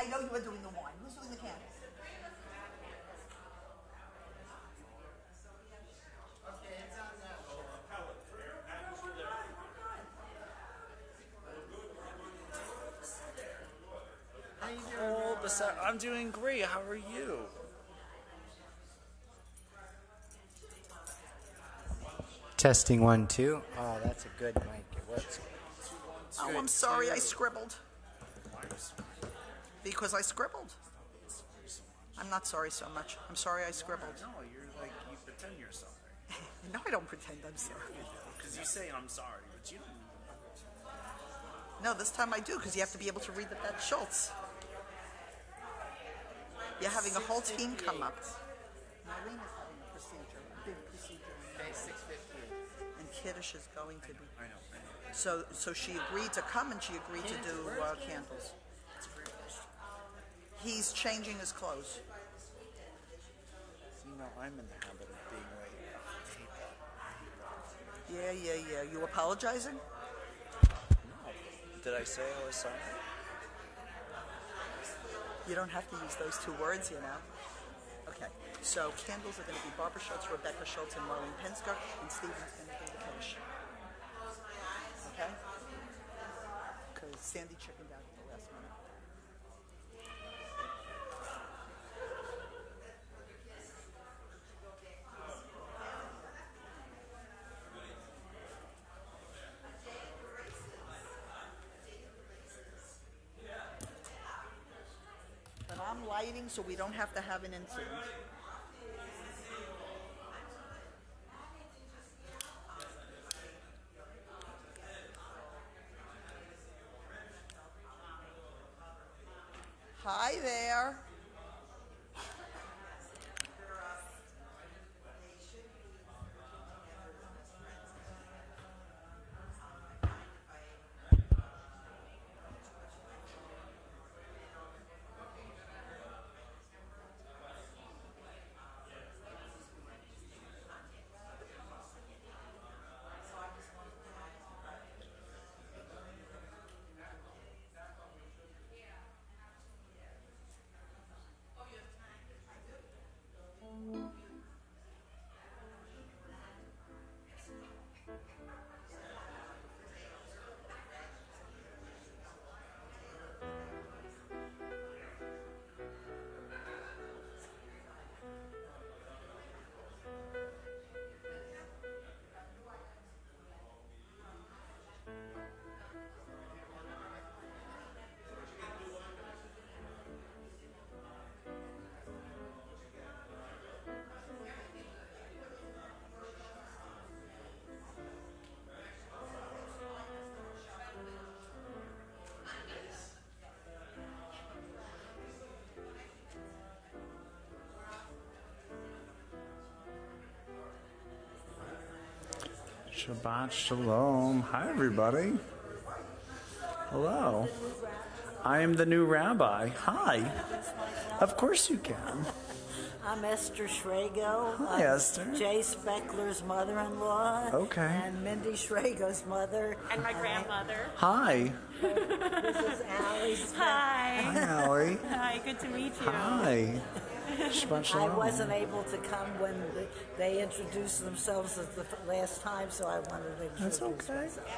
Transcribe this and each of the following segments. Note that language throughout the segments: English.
I know you were doing the wine. Who's doing the candles? I'm doing great. How are you? Testing 1, 2. Oh, that's a good mic. It works. Oh, I'm sorry. I scribbled. Because I scribbled. I'm not sorry so much. I'm sorry I scribbled. No, you're like, you pretend you're sorry. No, I don't pretend I'm sorry. Because you say I'm sorry, but you don't. No, this time I do, because you have to be able to read that that's Schultz. You're having a whole team come up. Marlene is having a procedure, a big procedure. Okay, 6:50. And Kadesh is going to be. I know. So she agreed to come and she agreed to do candles. He's changing his clothes. You know, I'm in the habit of being late. Yeah. You apologizing? No. Did I say I was sorry? You don't have to use those two words, you know. Okay, so candles are going to be Barbara Schultz, Rebecca Schultz, and Marlene Pensker, and Steven's going to do the finish. Okay? Because Sandy chickened out at the last minute. But I'm lighting so we don't have to have an incident. Hi there. Shabbat Shalom. Hi, everybody. Hello. I am the new rabbi. Hi. Of course you can. I'm Esther Schrago. Hi, Esther. Jay Speckler's mother-in-law. Okay. And Mindy Schrago's mother. And my grandmother. Hi. This is Allie's. Hi. Hi, Allie. Hi, good to meet you. Hi. Shabbat I Shalom. wasn't able to come when they introduced themselves as the last time, so I wanted to introduce That's okay. myself.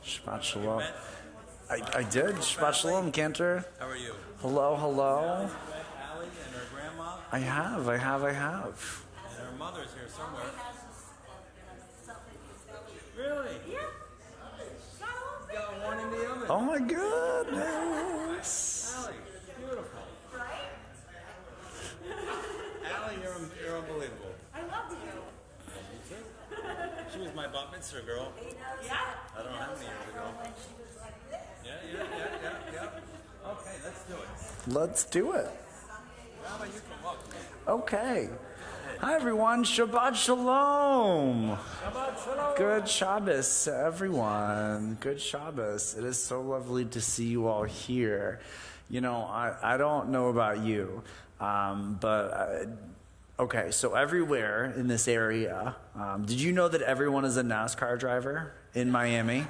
Shabbat Shalom. I did. Shabbat Shalom, Cantor. How are you? Hello. Allie and her grandma I have. and her mother's here somewhere. Really? Yeah. Got one in the oven. Oh my goodness. Allie, beautiful. Right? Allie, you're She was my bat mitzvah girl. Yeah. I don't know how many years ago. Yeah. Okay, let's do it. Let's do it. Rabbi, you can walk. Okay. Hi, everyone. Shabbat Shalom. Shabbat Shalom. Good Shabbos to everyone. Good Shabbos. It is so lovely to see you all here. You know, I don't know about you, okay, so everywhere in this area, did you know that everyone is a NASCAR driver in Miami?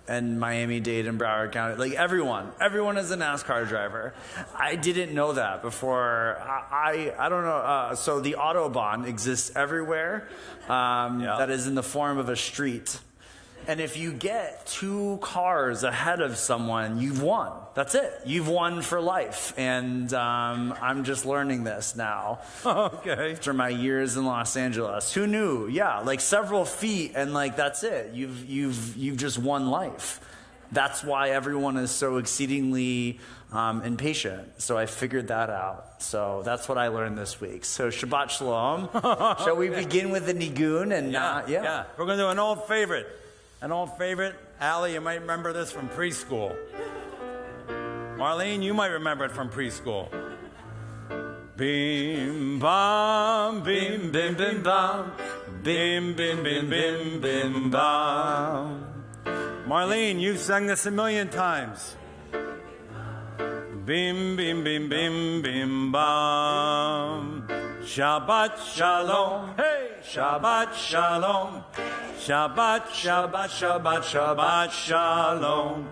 And Miami-Dade and Broward County, like everyone is a NASCAR driver. I didn't know that before. I don't know. So the Autobahn exists everywhere. That is in the form of a street. And if you get 2 cars ahead of someone, you've won. That's it. You've won for life. And I'm just learning this now. Okay. After my years in Los Angeles. Who knew? Yeah, like several feet and like that's it. You've just won life. That's why everyone is so exceedingly impatient. So I figured that out. So that's what I learned this week. So Shabbat Shalom. Shall we begin with the Nigun? And yeah. We're going to do an old favorite. An old favorite. Allie, you might remember this from preschool. Marlene, you might remember it from preschool. Bim bam, bim bim bim bam, bim bim bim bim bim bam. Marlene, you've sung this a million times. Bim bim bim bim bim bam. Shabbat Shalom. Hey, Shabbat Shalom. Shabbat, Shabbat, Shabbat, Shabbat Shalom.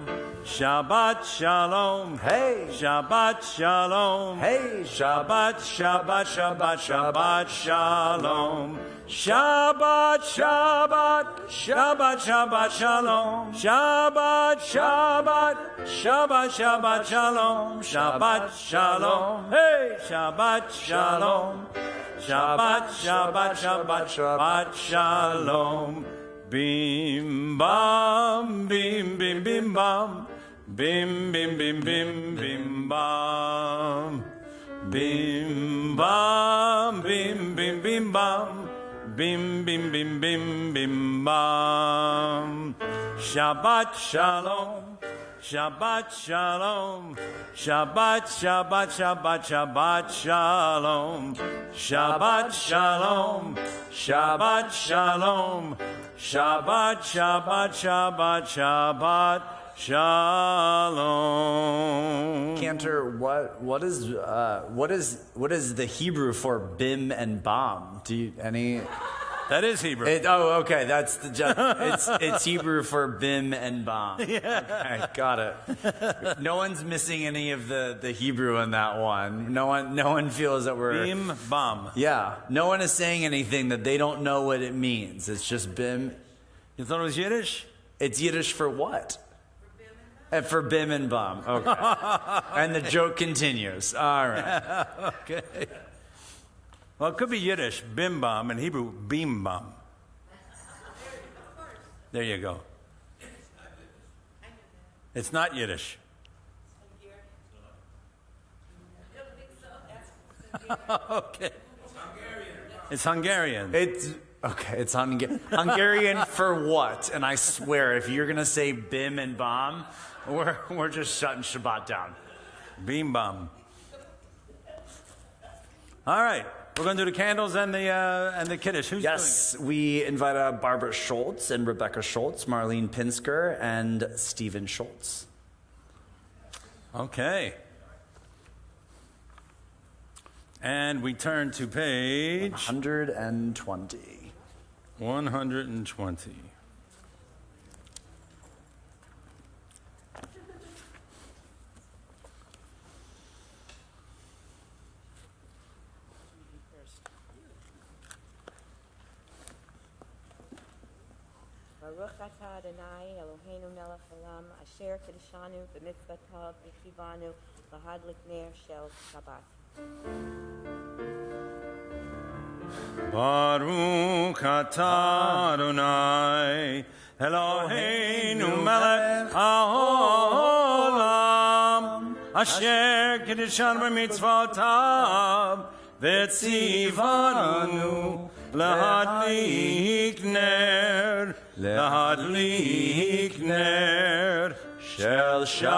Shabbat Shalom. Hey. Shabbat Shalom. Hey. Shabbat, Shabbat, Shabbat, Shabbat Shalom. Shabbat, Shabbat, Shabbat, Shabbat Shalom. Shabbat, Shabbat, Shabbat, Shabbat Shalom. Shabbat Shalom. Hey, Shabbat Shalom. Shabbat, Shabbat, Shabbat, Shabbat Shalom. Bim bam, bim bim bim bam, bim bim bim bim bim bam, bim bam, bim bim bim bam, bim bim bim bim bim bam. Shabbat Shalom. Shabbat Shalom. Shabbat, Shabbat, Shabbat, Shabbat Shalom. Shabbat Shalom. Shabbat Shalom. Shabbat, Shabbat, Shabbat, Shabbat Shalom. Cantor, what is the Hebrew for bim and bam? Do you any? That is Hebrew. Okay. That's it's Hebrew for bim and bam. Yeah. Okay, got it. No one's missing any of the Hebrew in that one. No one feels that we're Bim bam. Yeah. No one is saying anything that they don't know what it means. It's just bim. You thought it was Yiddish? It's Yiddish for what? For bim and bam. Okay. And the joke continues. All right. Okay. Well, it could be Yiddish, bim bam, and Hebrew, beam bam. There you go. It's not Yiddish. Okay. It's Hungarian. It's Hungarian for what? And I swear, if you're gonna say bim and bam, we're just shutting Shabbat down. Beam bam. All right. We're going to do the candles and the Kiddush. Who's doing it? We invite Barbara Schultz and Rebecca Schultz, Marlene Pinsker, and Stephen Schultz. Okay. And we turn to page 120. 120. Baruch atah Adonai Eloheinu melech haolam asher kedeshanu b'mitzvotav v'chivanu lahadlik ner shel Shabbat. Baruch atah Adonai Eloheinu melech haolam asher kedeshanu b'mitzvotav v'tzivanu להדליק נר, להדליק נר של Shabbat.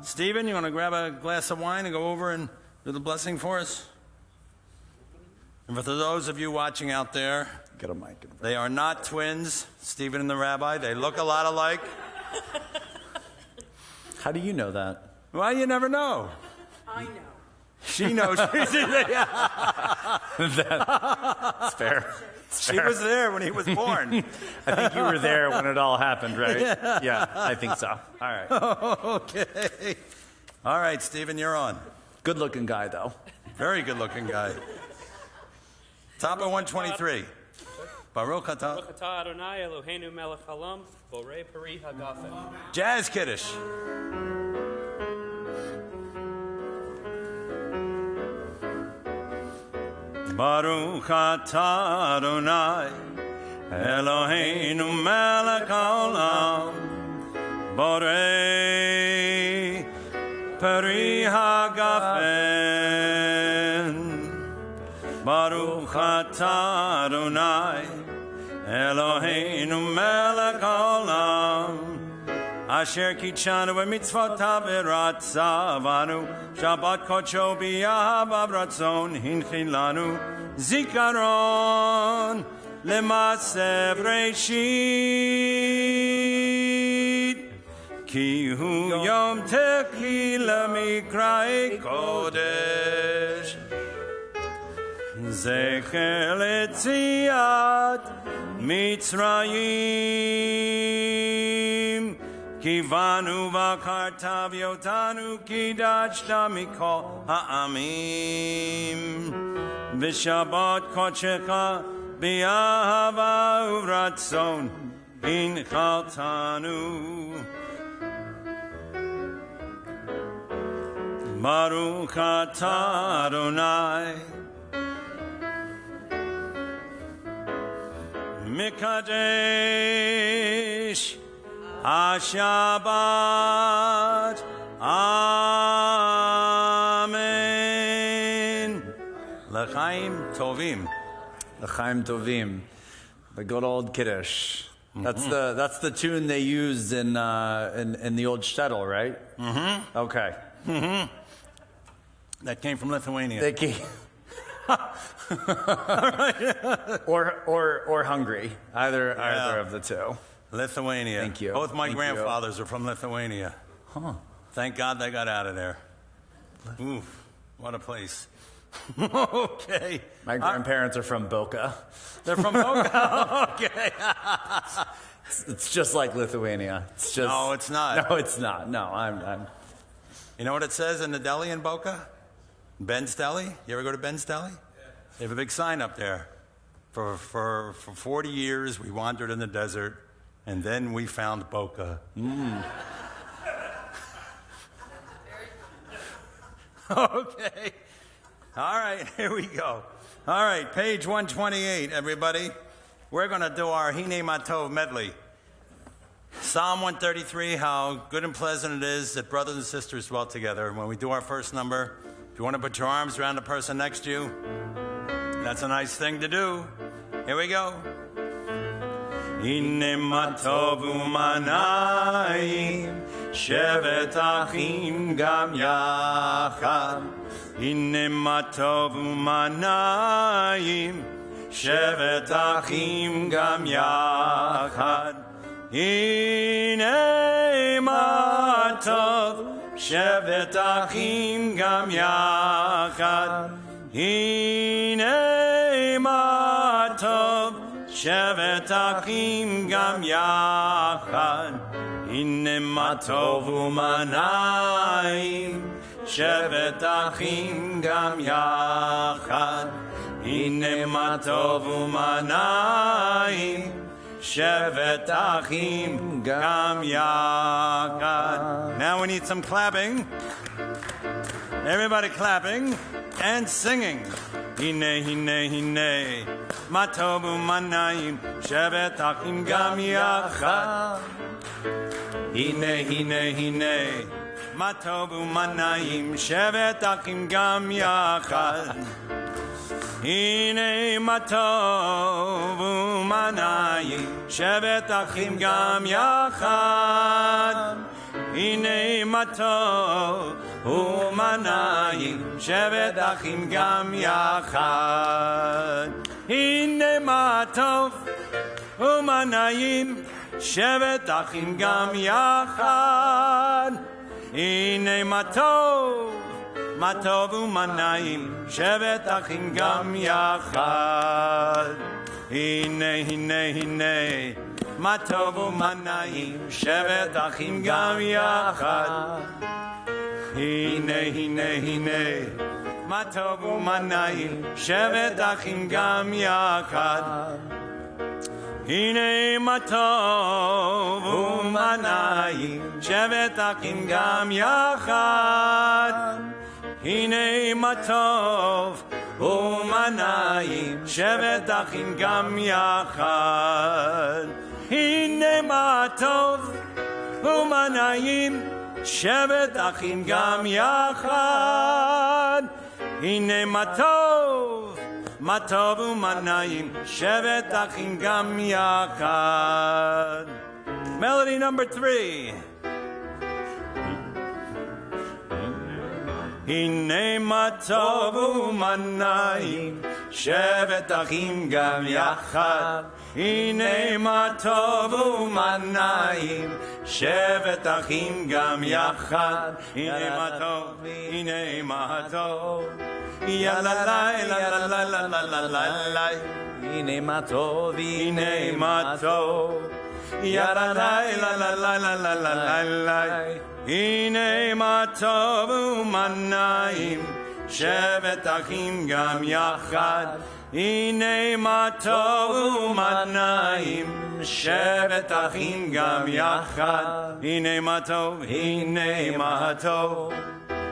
Stephen, you want to grab a glass of wine and go over and do the blessing for us? And for those of you watching out there, Get a mic. they are not twins, Stephen and the Rabbi. They look a lot alike. How do you know that? Well, you never know. I know. She knows. That's fair. She was there when he was born. I think you were there when it all happened, right? Yeah, I think so. All right. Okay. All right, Stephen, you're on. Good looking guy, though. Very good-looking guy. Top of 123. Baruch atah. Baruch atah Adonai Eloheinu melech haolam, borei peri hagafen. Jazz Kiddush. Baruch atah Adonai Eloheinu melech haolam, borei peri hagafen. Baruch atah Adonai Eloheinu melech haolam, asher kitshanu b'mitzvotav v'ratzavanu, Shabbat kodsho b'yahav ratzon, hinchin lanu zikaron lema'aseh Breshit, ki hu yom techilah mikra'ei kodesh, Zecher letziat Mitzrayim, Kivanu v'karta v'yotanu kidashta mikol ha'amim, V'shabbat kodshecha b'yahava uvratzon hinchaltanu. Baruch atah Adonai Mikadesh HaShabbat. Amen. L'chaim tovim. L'chaim tovim. The good old Kiddush. That's the tune they used in the old shtetl, right? Mm-hmm. Okay. Mm-hmm. That came from Lithuania. They came. or Hungary. Either of the two. Lithuania. Thank you. Both my Thank grandfathers are from Lithuania. Huh. Thank God they got out of there. Oof, what a place. Okay. My grandparents are from Boca. They're from Boca. Okay. It's just like Lithuania. It's just. No, it's not. No, it's not. No, I'm. You know what it says in the deli in Boca? Ben's Deli. You ever go to Ben's Deli? They have a big sign up there. For 40 years, we wandered in the desert, and then we found Boca. Okay. All right, here we go. All right, page 128, everybody. We're going to do our Hine Matov medley. Psalm 133, how good and pleasant it is that brothers and sisters dwell together. And when we do our first number, if you want to put your arms around the person next to you, that's a nice thing to do. Here we go. Hine matov u'manayim, shevet achim gam yachad. Hine matov u'manayim, shevet achim gam yachad. Hine matov, shevet achim gam yachad. Hine matov, shevet achim gam yachad. Hine matov u'manayim, shevet achim gam yachad. Hine matov u'manayim, shevet achim gam yachad. Now we need some clapping. Everybody clapping and singing. Hine, hine, hine, matov u'manayim, shevet achim gam yachad. Hine, hine, hine, מה טוב ומה נעים, שבת אחים גם יחד. הנה מה טוב ומה נעים, שבת אחים גם יחד. הנה מה טוב ומה נעים, שבת אחים גם יחד. הנה מה טוב ומה נעים, שבת אחים גם יחד. הנה מה טוב ומה נעים, שבת אחים גם יחד. הנה הנה הנה מה טוב ומה נעים, שבת אחים גם יחד. הנה הנה הנה מה טוב ומה נעים, שבת אחים גם יחד. הנה מה טוב ומה נעים, שבת אחים גם יחד. הנה מה טוב ומה נעים, שבת אחים גם יחד. הנה מה טוב ומה נעים, שבת אחים גם יחד. הנה מה טוב ומה נעים, שבת אחים גם יחד. Melody number 3. הנה מה טוב ומה נעים, שבת אחים גם יחד. הנה מה טוב ומה נעים, שבת אחים גם יחד. הנה מה טוב, הנה מה טוב, יאללה לילה לילה לילה לילה. הנה מה טוב, הנה מה טוב, יאללה לילה לילה לילה לילה. הנה מה טוב ומה נעים, שבת אחים גם יחד. הנה מה טוב ומה נעים, שבת אחים גם יחד. הנה מה טוב, הנה מה טוב,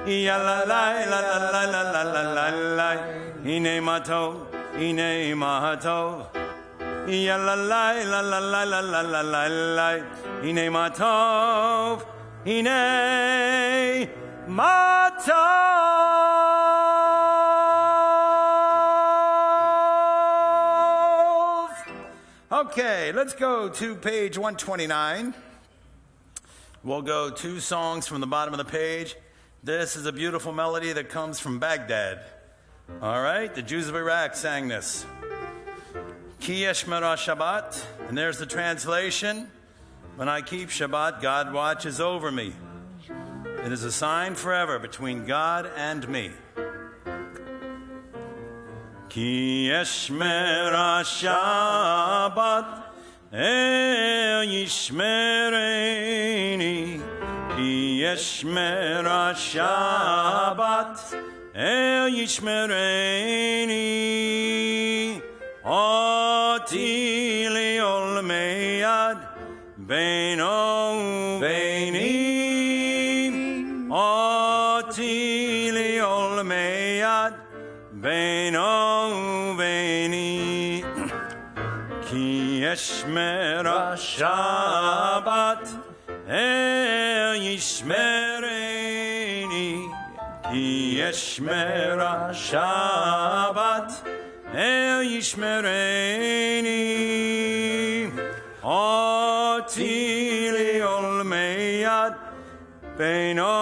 יאללה לילה לילה לילה לילה. הנה מה טוב, הנה מה טוב, יאללה לילה לילה לילה לילה. הנה מה טוב, הנה מה טוב. Okay, let's go to page 129. We'll go 2 songs from the bottom of the page. This is a beautiful melody that comes from Baghdad. All right, the Jews of Iraq sang this. Ki Yeshmera Shabbat, and there's the translation. When I keep Shabbat, God watches over me. It is a sign forever between God and me. Ki Yeshmera Shabbat, El Yishmereni. Ki Yeshmera Shabbat, El Yishmereni. Oti liol meyad, Beino Beini. Oti liol meyad, Beino Beini. Ki Yeshmera Shabbat, El Yishmereni. Ki Yeshmera Shabbat, El Yishmereni. Oti liol meyad, Beino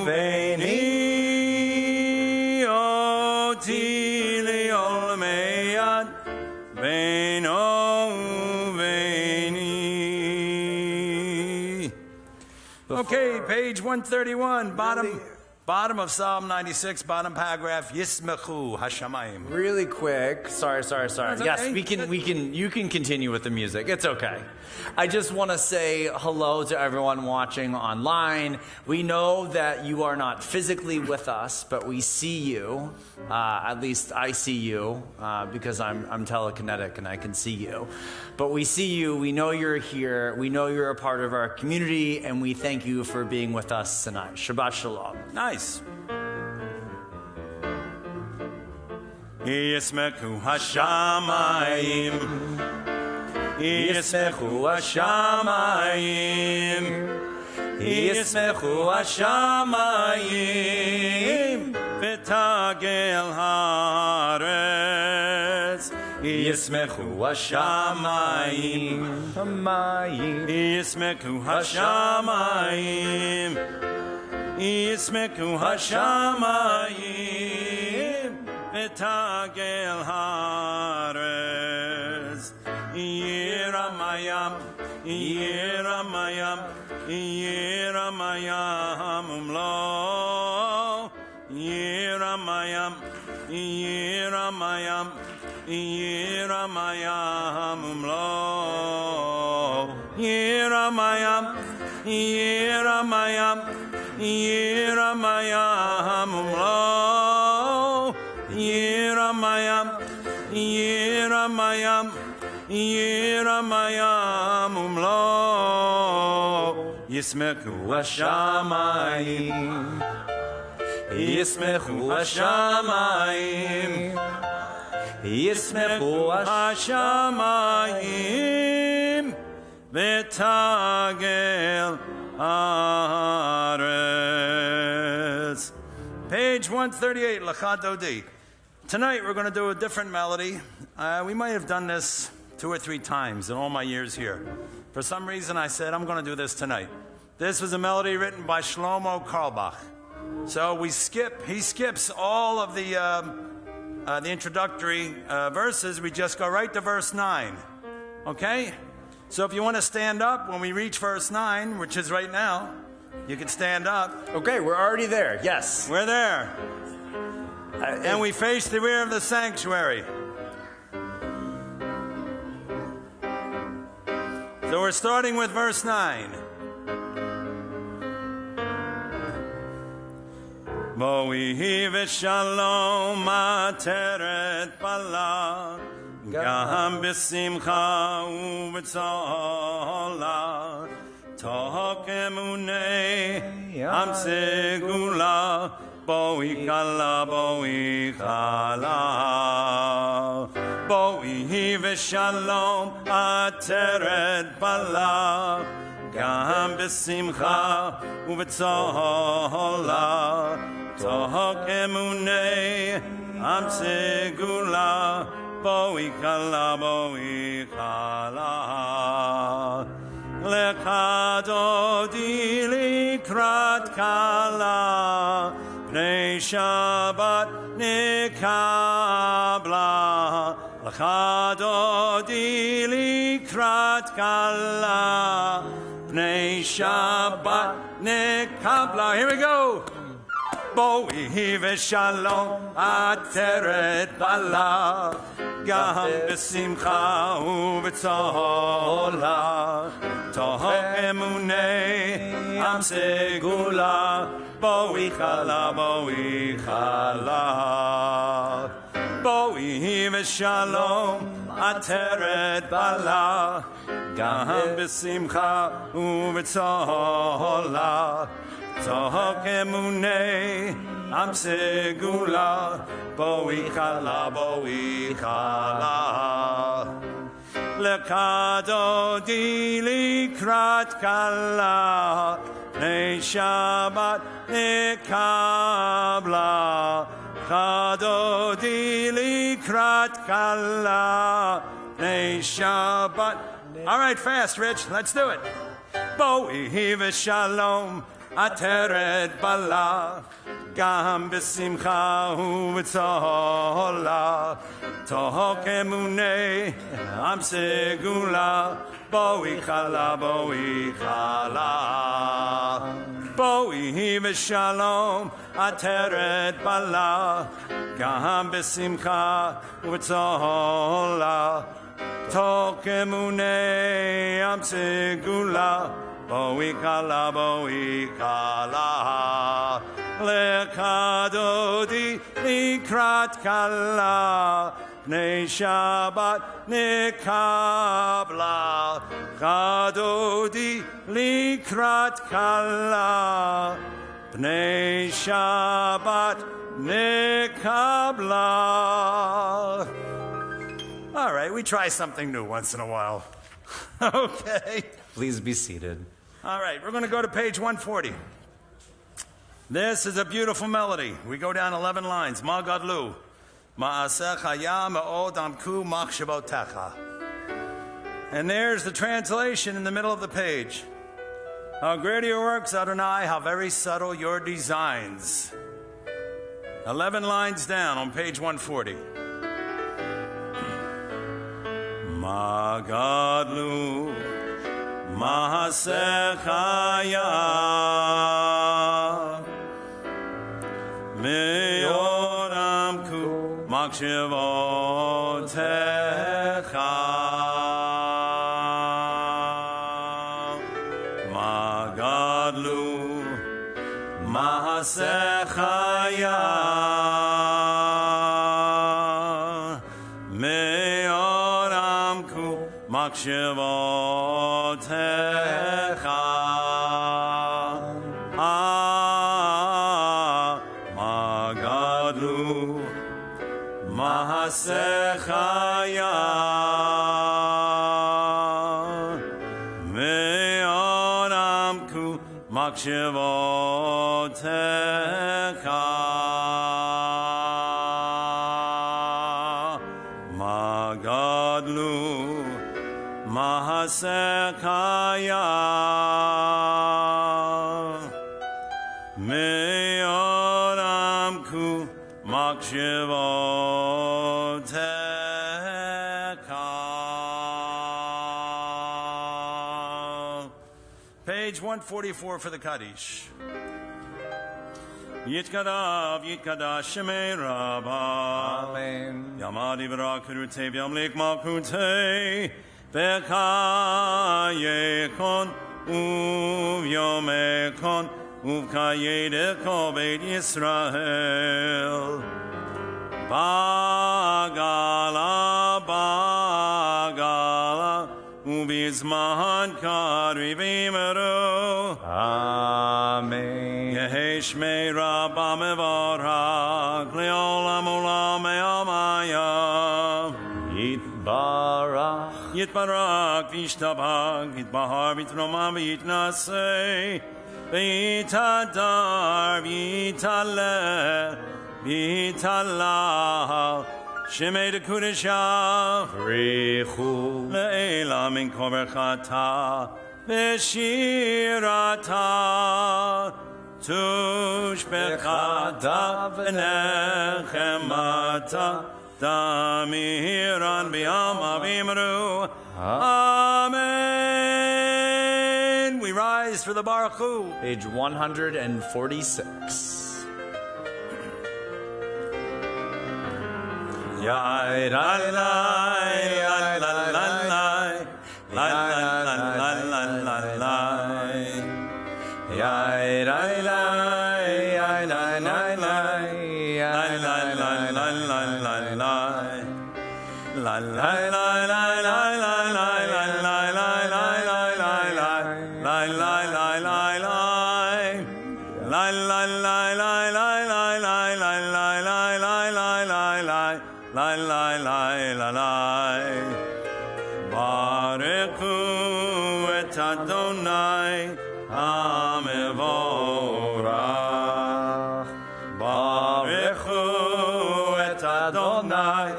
Beini. Oti liol meyad, Beino Beini. Okay, page 131, bottom of Psalm 96, bottom paragraph, Yismechu Hashamayim. Really quick. Sorry. That's Yes, okay. you can continue with the music. It's okay. I just want to say hello to everyone watching online. We know that you are not physically with us, but we see you. At least I see you because I'm telekinetic and I can see you. But we see you. We know you're here. We know you're a part of our community, and we thank you for being with us tonight. Shabbat Shalom. Nice. Yismechu Hashamayim, Yismechu Hashamayim, ישמחו השמיים ותגל הארץ. ישמחו השמיים, ישמחו השמיים, ישמחו השמיים ותגל הארץ. ירם הים, ירם הים, ירם הים ומלואו. ירם הים, ירם הים, ירם הים ומלואו. ירם הים, ירם הים, ירם הים ומלואו. ירם הים, ירם הים, ירם הים ומלואו. ישמחו השמיים, ישמחו השמיים, ישמחו השמיים ותגל הארץ. Page 138, Lecha Dodi. Tonight we're going to do a different melody. We might have done this 2 or 3 times in all my years here. For some reason I said I'm going to do this tonight. This was a melody written by Shlomo Carlebach. So he skips all of the introductory verses. We just go right to verse 9. Okay? So if you want to stand up when we reach verse 9, which is right now, you can stand up. Okay, we're already there. Yes. We're there. And we face the rear of the sanctuary. So we're starting with verse 9. Bo'hi v'shalom ateret bala, gam b'simcha u'b'tzola, toch emunei am segula, bo'hi kala, bo'hi kala. Bo'hi v'shalom ateret bala, gam b'simcha u'b'tzola, toch emunei am segula, bo'hi kala, bo'hi kala. Lecha dodi likrat kala, pnei Shabbat nekabla. Lecha dodi likrat kala, pnei Shabbat nekabla. Here we go. Bo'hi v'shalom ateret bala, gam b'simcha u'b'tzola, toch emunei am segula, bo'hi chala, bo'hi chala. Bo'hi v'shalom ateret bala, gam b'simcha u'b'tzola, toch emunei am segula, bo'hi chala, bo'hi chala. Lecha dodi likrat kala, pnei Shabbat nekabla. Lecha dodi likrat kala, pnei Shabbat. All right, fast, Rich. Let's do it. Bo'hi v'shalom ateret bala, gam b'simcha u'b'tzola, toch emunei am segula, bo'hi chala, bo'hi chala. Bo'hi v'shalom ateret bala, gam b'simcha u'b'tzola, toch emunei am segula, bo'hi chala, bo'hi chala. Lecha dodi likrat kala, pnei Shabbat nekabla. Lecha dodi likrat kala, pnei Shabbat nekabla. All right, we try something new once in a while. Okay. Please be seated. All right, we're going to go to page 140. This is a beautiful melody. We go down 11 lines. Ma gadlu, ma'asecha ya me'od amku machshavotecha. And there's the translation in the middle of the page. How great are your works, Adonai, how very subtle your designs. 11 lines down on page 140. Ma gadlu ma'asecha ya me'od amku machshavotecha. Ma gadlu ma'asecha ya me'od amku machshavotecha. Ma gadlu ma'asecha ya me'od amku machshavotecha. Ma gadlu ma'asecha ya me'od amku machshavotecha. Page 144 for the Kadesh. Yitkadav, Yitkadash, Shemei Rabbi. Amen. Yamadi v'rakirute v'yamlik malkute v'kayekon uvyomekon uvkayedeko beit Yisrael. Bagala, bagala, ubizman karivimero. Amen. Yeheshmei Rabba mevarak leolam olam me'amaya. Yitbarach. Yitbarak v'yishtabak yitbahar v'yitromam v'yitnaseh v'yitadar v'yitaleh v'yitalah Shemei dekudesha Richu. le'ela min koverchata v'shirata tushbechata v'nechemata damiran b'yam avimru. Amen. We rise for the Baruch Hu. Page 146. Yai la la la la la la la la la la la la. Yai la la la la la la la la la la la. La la la la la la la la la la la la la la la la la Barechu et Adonai Hamevorach. Barechu et Adonai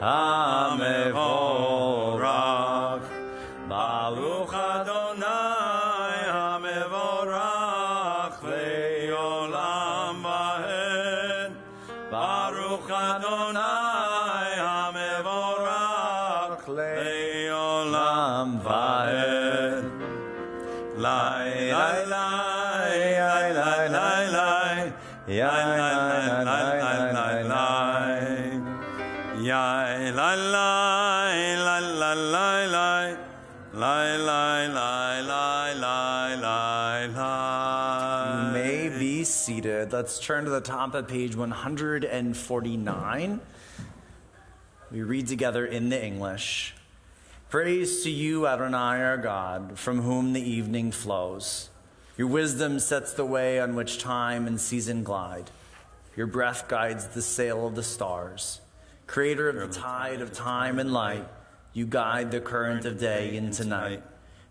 Hamevorach. Baruch Adonai Hamevorach le'olam va'ed. Baruch Adonai Hamevorach le'olam va'ed. Lai lai lai lai lai lai lai lai lai lai lai lai. Yai la la la la la la la la la la la. May be seated. Let's turn to the top of page 149. We read together in the English. Praise to you, Adonai, our God, from whom the evening flows. Your wisdom sets the way on which time and season glide. Your breath guides the sail of the stars. Creator of the tide of time and light, you guide the current of day into night.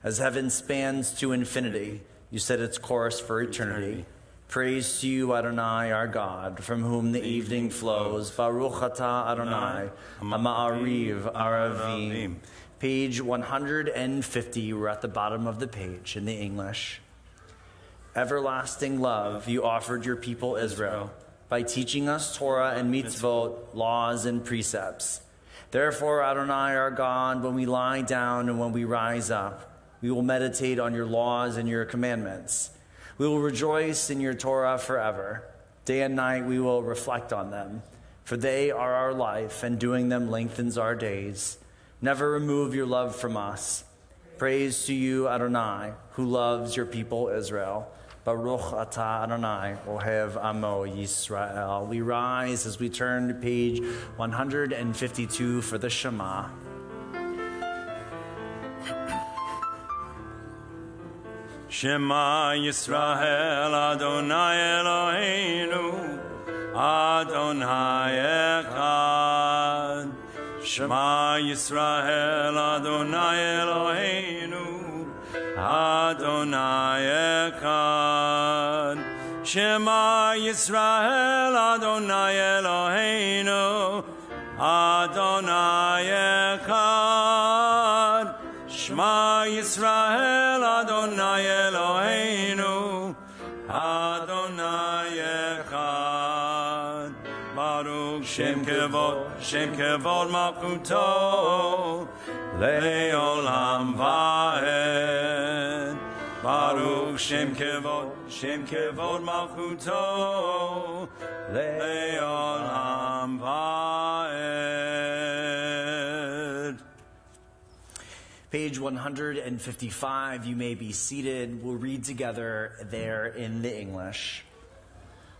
As heaven spans to infinity, you set its course for eternity. Praise to you, Adonai, our God, from whom the evening flows. Baruch atah Adonai, Ma'ariv Aravim. Page 150, we're at the bottom of the page in the English. Everlasting love, you offered your people Israel by teaching us Torah and mitzvot, laws and precepts. Therefore, Adonai, our God, when we lie down and when we rise up, we will meditate on your laws and your commandments. We will rejoice in your Torah forever. Day and night we will reflect on them, for they are our life, and doing them lengthens our days. Never remove your love from us. Praise to you, Adonai, who loves your people Israel. Baruch atah Adonai, Ohev Amo Yisrael. We rise as we turn to page 152 for the Shema. Shema Yisrael Adonai Eloheinu Adonai Echad. Shema Yisrael Adonai Eloheinu Adonai Echad. Shema Yisrael Adonai Eloheinu Adonai Echad. Shema Yisrael Adonai Eloheinu Adonai Echad. Baruch Shem Kevod Malchuto Le'olam Va'ed. Baruch Shem Kevod Malchuto Le'olam Va'ed. Page 155, you may be seated. We'll read together there in the English.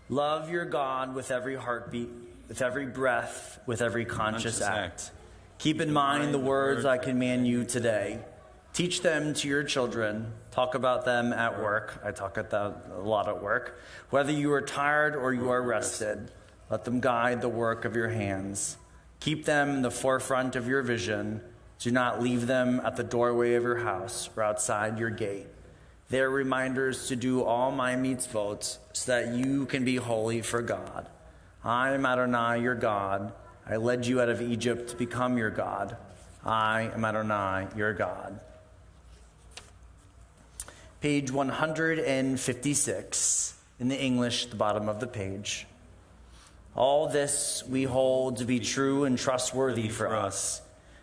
Love your God with every heartbeat, with every breath, with every conscious act. Keep in mind the words I command you today. Teach them to your children. Talk about them at work. I talk about that a lot at work. Whether you are tired or you are rested, let them guide the work of your hands. Keep them in the forefront of your vision. Do not leave them at the doorway of your house or outside your gate. They are reminders to do all my mitzvot so that you can be holy for God. I am Adonai, your God. I led you out of Egypt to become your God. I am Adonai, your God. Page 156, in the English, the bottom of the page. All this we hold to be true and trustworthy for us.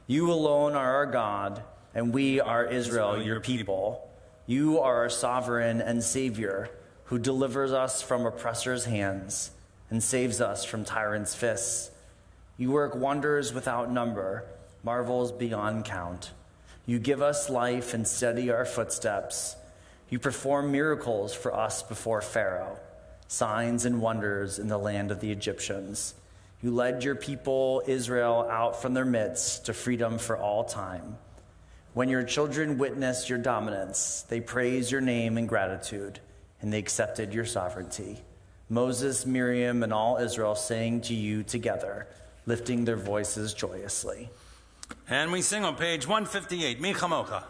You alone are our God, and we are Israel, your people. You are our sovereign and Savior, who delivers us from oppressors' hands and saves us from tyrants' fists. You work wonders without number, marvels beyond count. You give us life and steady our footsteps. You perform miracles for us before Pharaoh, signs and wonders in the land of the Egyptians. You led your people, Israel, out from their midst to freedom for all time. When your children witnessed your dominance, they praised your name in gratitude, and they accepted your sovereignty. Moses, Miriam, and all Israel sang to you together, lifting their voices joyously. And we sing on page 158, Mi Chamocha.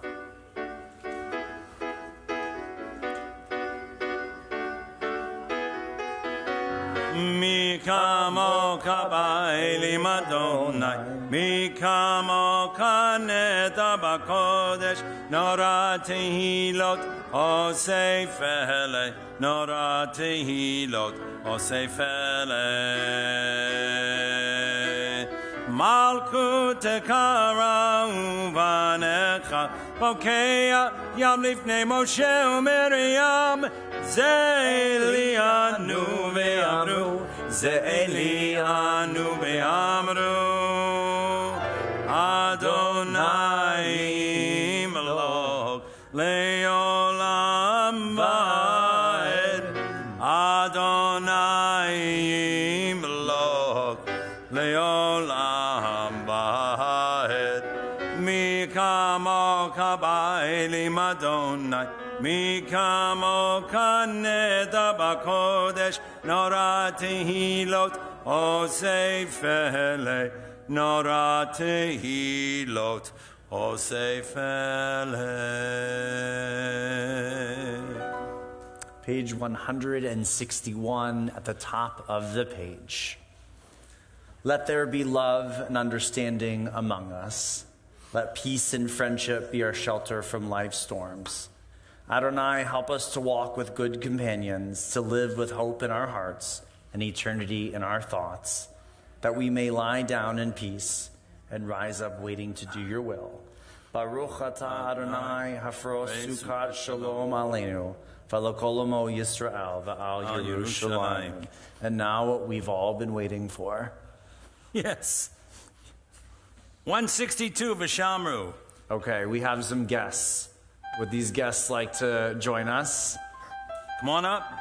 Mi kamoka ba'elim Adonai, mi kamoka neda b'kodesh, nora tehilot osefele, nora tehilot osefele. Malkut tekara uvanecha, bokea yam lifnei Moshe u'Miriam, Ze'elianu ve'amru, Ze'elianu ve'amru, Adonai Imlok le'olam va'ed, Adonai Imlok le'olam va'ed, Mi kamoka ba'elim Adonai, Mi kamoka neda b'kodesh, nora tehilot osefele, nora tehilot Page 161 at the top of the page. Let there be love and understanding among us. Let peace and friendship be our shelter from life's storms. Adonai, help us to walk with good companions, to live with hope in our hearts and eternity in our thoughts, that we may lie down in peace and rise up waiting to do your will. Baruch atah Adonai hafros sukat shalom aleinu v'lokolomo Yisrael v'al Yerushalayim. And now what we've all been waiting for. Yes. 162 Vishamru. Okay, we have some guests. Would these guests like to join us? Come on up.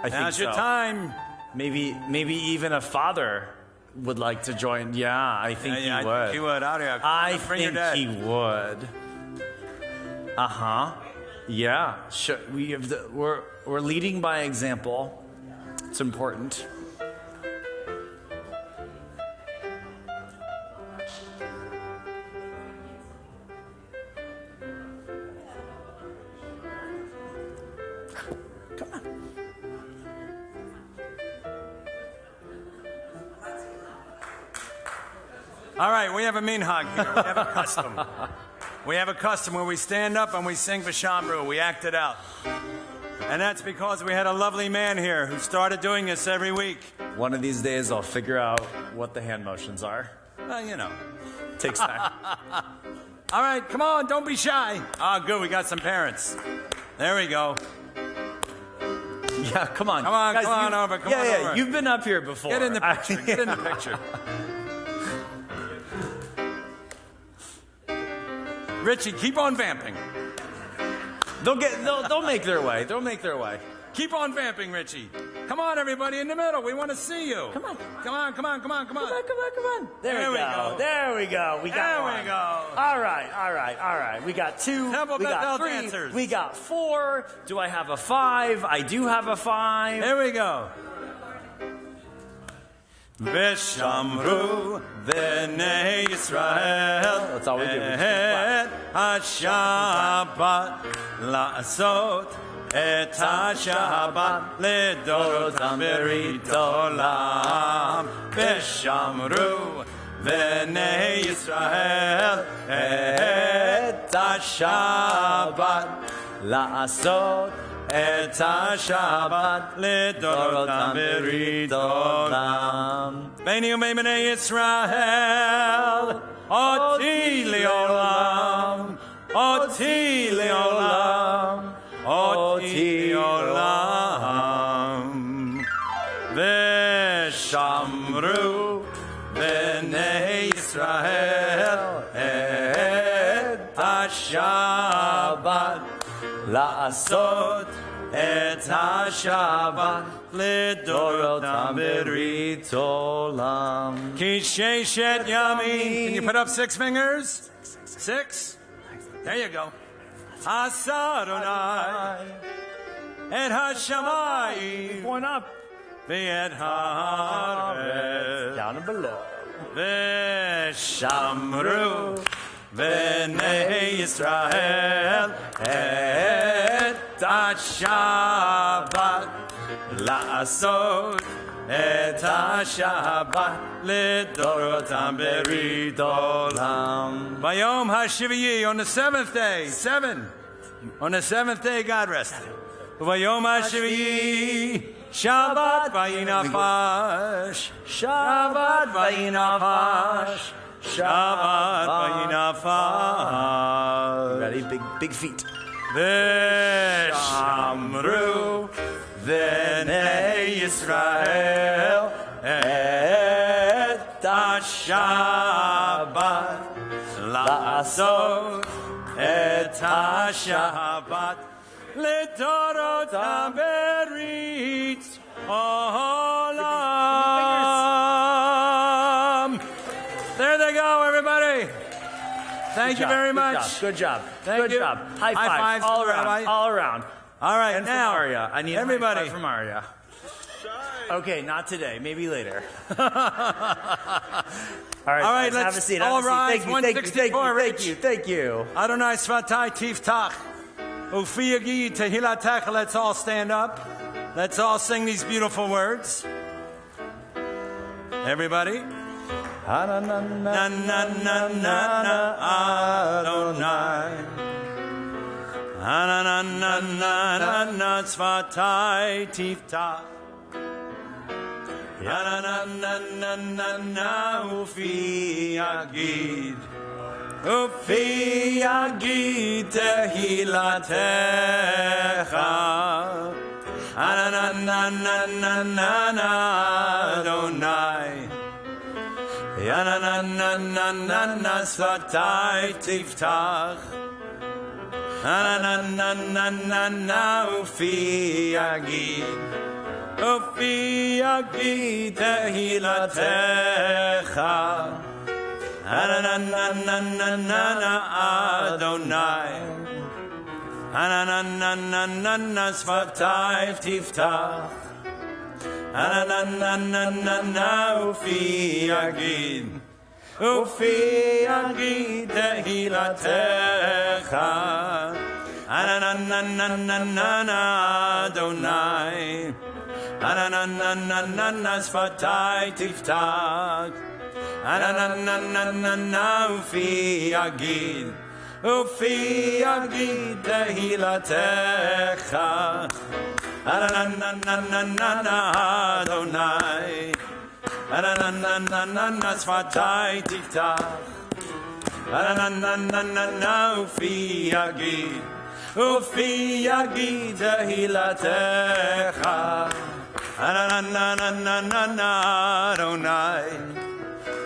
Now's your time. Maybe even a father would like to join. Yeah, I think he would. I think he would. I think he would. Yeah. We're leading by example. It's important. All right, we have a minhag here. We have a custom. We have a custom where we stand up and we sing Vishamru. We act it out. And that's because we had a lovely man here who started doing this every week. One of these days I'll figure out what the hand motions are. Well, you know. Takes time. All right, come on, don't be shy. Ah, good, we got some parents. There we go. Yeah, come on. Guys, come on over. Yeah, you've been up here before. Get in the picture. Get in the picture. Richie, keep on vamping. They'll make their way. They'll make their way. Keep on vamping, Richie. Come on, everybody in the middle. We want to see you. Come on. Come on. Come on. There we go. There we go. We got one. There we go. All right. We got 2. Temple we got Bethel 3. dancers. We got 4. Do I have a 5? I do have a 5. There we go. Veshamru v'nei Yisrael. That's all we do. Et ha-Shabbat la'asot. Et ha-Shabbat le'dorotam berit olam. Veshamru v'nei Yisrael. Et ha-Shabbat la'asot. Et ha-Shabbat le'dorotam berit olam. Beni u'mei Yisrael. Oti le'olam. Oti le'olam. Oti le'olam. Veshamru b'nei Yisrael. Et ha-Shabbat la'asot. Et ha-Shabbat le'dorotam berit olam. Ki sheshet yami. Can you put up 6 fingers? 6? There you go. Asa Adonai et ha-shamayim. One up. Ve'et ha'aretz. Down and below. Ve'shamru v'nei Yisrael et ha-Shabbat la'asot et ha-Shabbat le'dorotam berit olam. Vayom ha-Shiviyi, on the 7th day, 7. On the 7th day, God rested. Vayom ha-Shiviyi, Shabbat vayinafash. Shabbat vayinafash. Shabbat vayinafash. Ready? Big feet. Veshamru v'nei Yisrael et ha-Shabbat la'asot et ha-Shabbat le'dorotam berit olam. There they go, everybody. Thank you very much. Good job. Thank you. High fives all around. Rabbi. All around. All right, And now, from Aria. I need everybody a high five from Aria. Okay, not today. Maybe later. All right, All right, guys, have a let's seat. all Have a seat. rise. Thank you, thank you, thank 164, you, Rich. thank you, thank you. Adonai Svatai Tiftach. Ufiyagi Tehilatech. Let's all stand up. Let's all sing these beautiful words. Everybody. Na na na na na na Adonai. Na na na na na na Svatai Tiftach. Ya na na na na na na Ufiyagi. Ufiyagi Tehilatecha. Na na na na na na Adonai. Ya na na na na na Svatai Tiftach. Na na na na na Ufiyagi. Ufiyagi Tehilatecha. Na na na na na Adonai. Na na na na Svatai Tiftach. Na na na na Ufiyagi. Ufiyagi Tehilatecha. Na na na Adonai. Na na na Svatai Tiftach. Na na Ufiyagi. Ufiyagi Tehilatecha. Na na Adonai. Na Svatai Tiftach. Na Ufiyagi. Ufiyagi Tehilatecha. Na Adonai.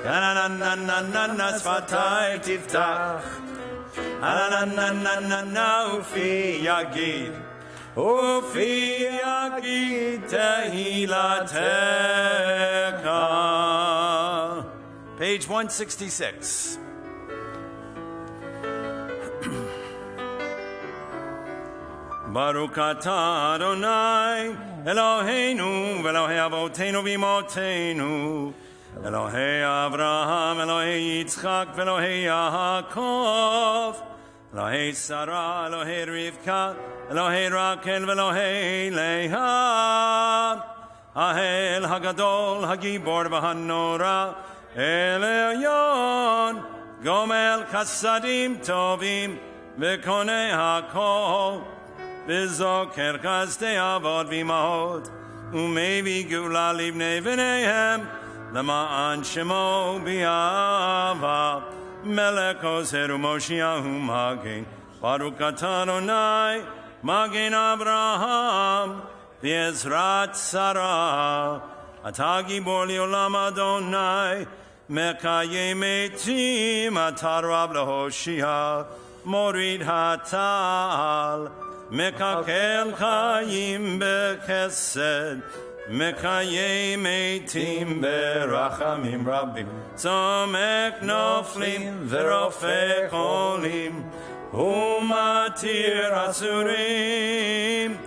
Na Svatai Tiftach. Na Ufiyagi. Ufiyagi Tehilatecha. Page 166. Baruch atah Adonai Eloheinu Elohei Avotenu v'Imotenu Elohei Avraham Elohei Yitzchak Elohei Yaakov Elohei Sarah Elohei Rivka Elohei Rakel Elohei Leah Ahel Hagadol Hagibor V'Hanora Elyon Gomel Chassadim Tovim V'Konei Hakol V'Zoker Chazdei Avot V'Imahot U'Mevi Gula Livnei V'neihem L'ma'an Shemo B'Yava Melech Ozer U'Moshiach Magen Baruch atah Adonai Magen Abraham V'Ezrat Sarah Atah Gibor Li'olam Adonai Mekayem Metim Atah Rab L'Hoshia Morid Hatal Mekakel Chayim B'Chesed Mekayem Metim Berachamim Rabbim Zomek Noflim V'Rofek Olim Umatir Asurim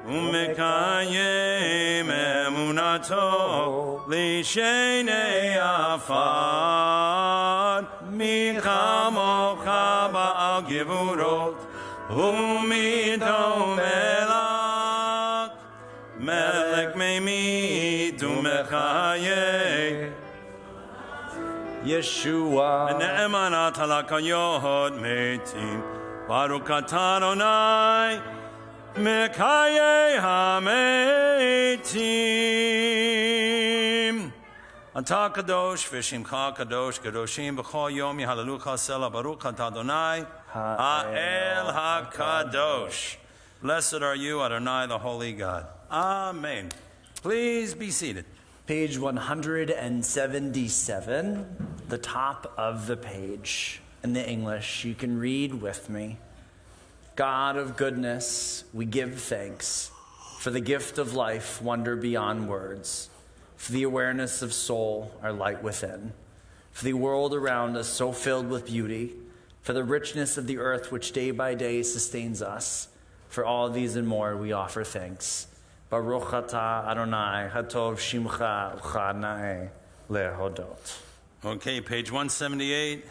Umekayem Emunato Lishenei Afar Michamocha Ba'al Gevurot Umidom Elak Melech Meimid Umechaye Yeshua. Ne'emanat halakayot metim Baruch atah Adonai Mekaye hametim Atah kadosh v'shimcha kadosh kadoshim b'chol yom yihalalucha sela Baruch atah Adonai Ha'el HaKadosh. Blessed are you, Adonai, the Holy God. Amen. Please be seated. Page 177, the top of the page. In the English, you can read with me. God of goodness, we give thanks for the gift of life, wonder beyond words, for the awareness of soul, our light within, for the world around us so filled with beauty, for the richness of the earth which day by day sustains us. For all these and more we offer thanks. Baruch atah Adonai, hatov shimcha uchanai lehodot. Okay, page 178.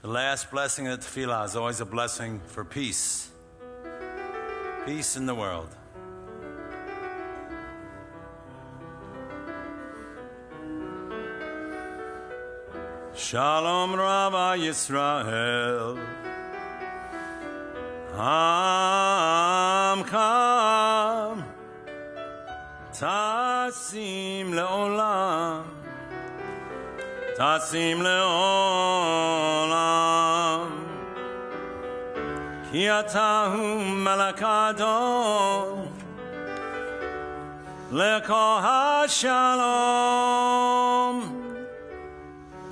The last blessing of the tefillah is always a blessing for peace. Peace in the world. Shalom Rabbi Yisrael. Amkam Tasim leolam. Tasim leolam. Ki atahu malakadon. Leko hashalom.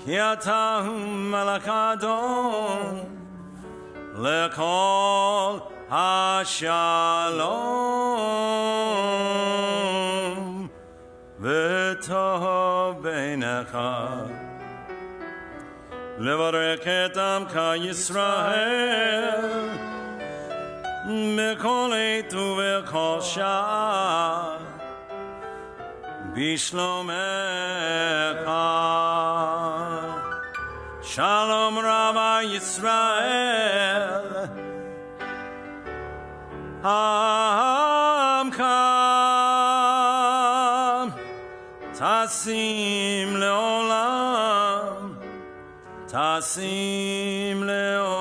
Ki atahu malakadon. Lekol hashalom v'tov beinecha levarech et amka Yisrael mikol eitu v'kol shah bishlomecha. Shalom Rabbi Yisrael. Amkam Tasim leolam. Tasim leolam.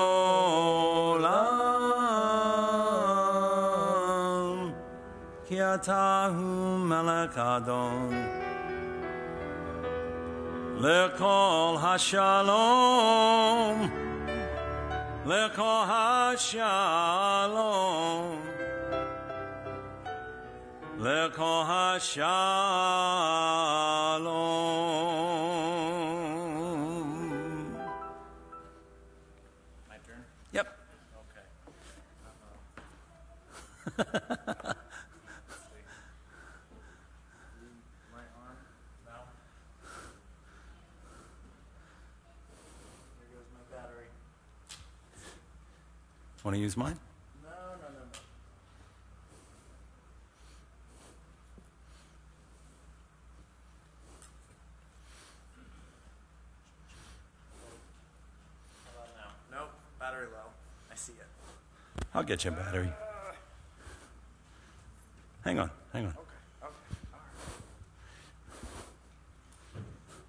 Ki atahu melech Adon. Lekol hashalom, lekol hashalom, lekol hashalom. My turn? Yep. Okay. Want to use mine? No. How about now? Nope, battery low. I see it. I'll get you a battery. Hang on. Okay.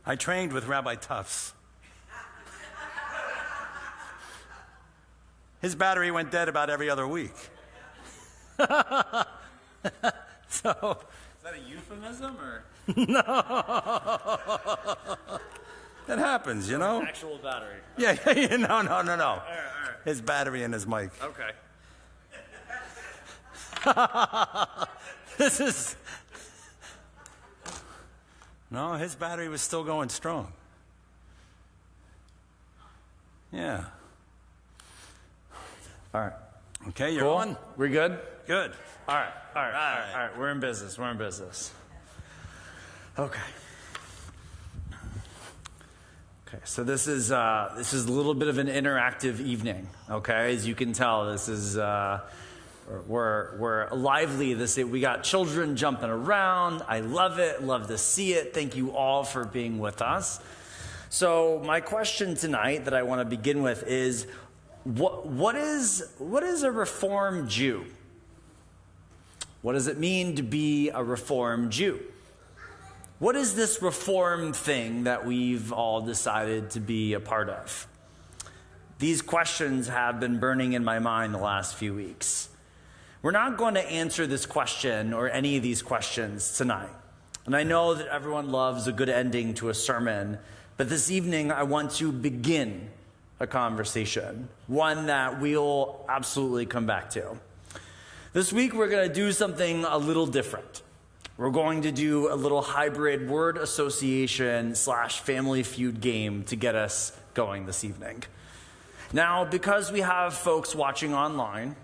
I trained with Rabbi Tufts. His battery went dead about every other week. So, is that a euphemism or? No. It happens, you know? Actual battery. Yeah, no. All right. His battery and his mic. Okay. This is... No, his battery was still going strong. Yeah. All right. Okay, you're Cool. on? We good? Good. All right. We're in business. Okay. So this is a little bit of an interactive evening. Okay, as you can tell, this is we're lively. We got children jumping around. I love it. Love to see it. Thank you all for being with us. So my question tonight that I want to begin with is, what is a Reformed Jew? What does it mean to be a Reformed Jew? What is this Reformed thing that we've all decided to be a part of? These questions have been burning in my mind the last few weeks. We're not going to answer this question or any of these questions tonight. And I know that everyone loves a good ending to a sermon, but this evening I want to begin a conversation, one that we'll absolutely come back to. This week we're going to do something a little different. We're going to do a little hybrid word association / family feud game to get us going this evening. Now, because we have folks watching online,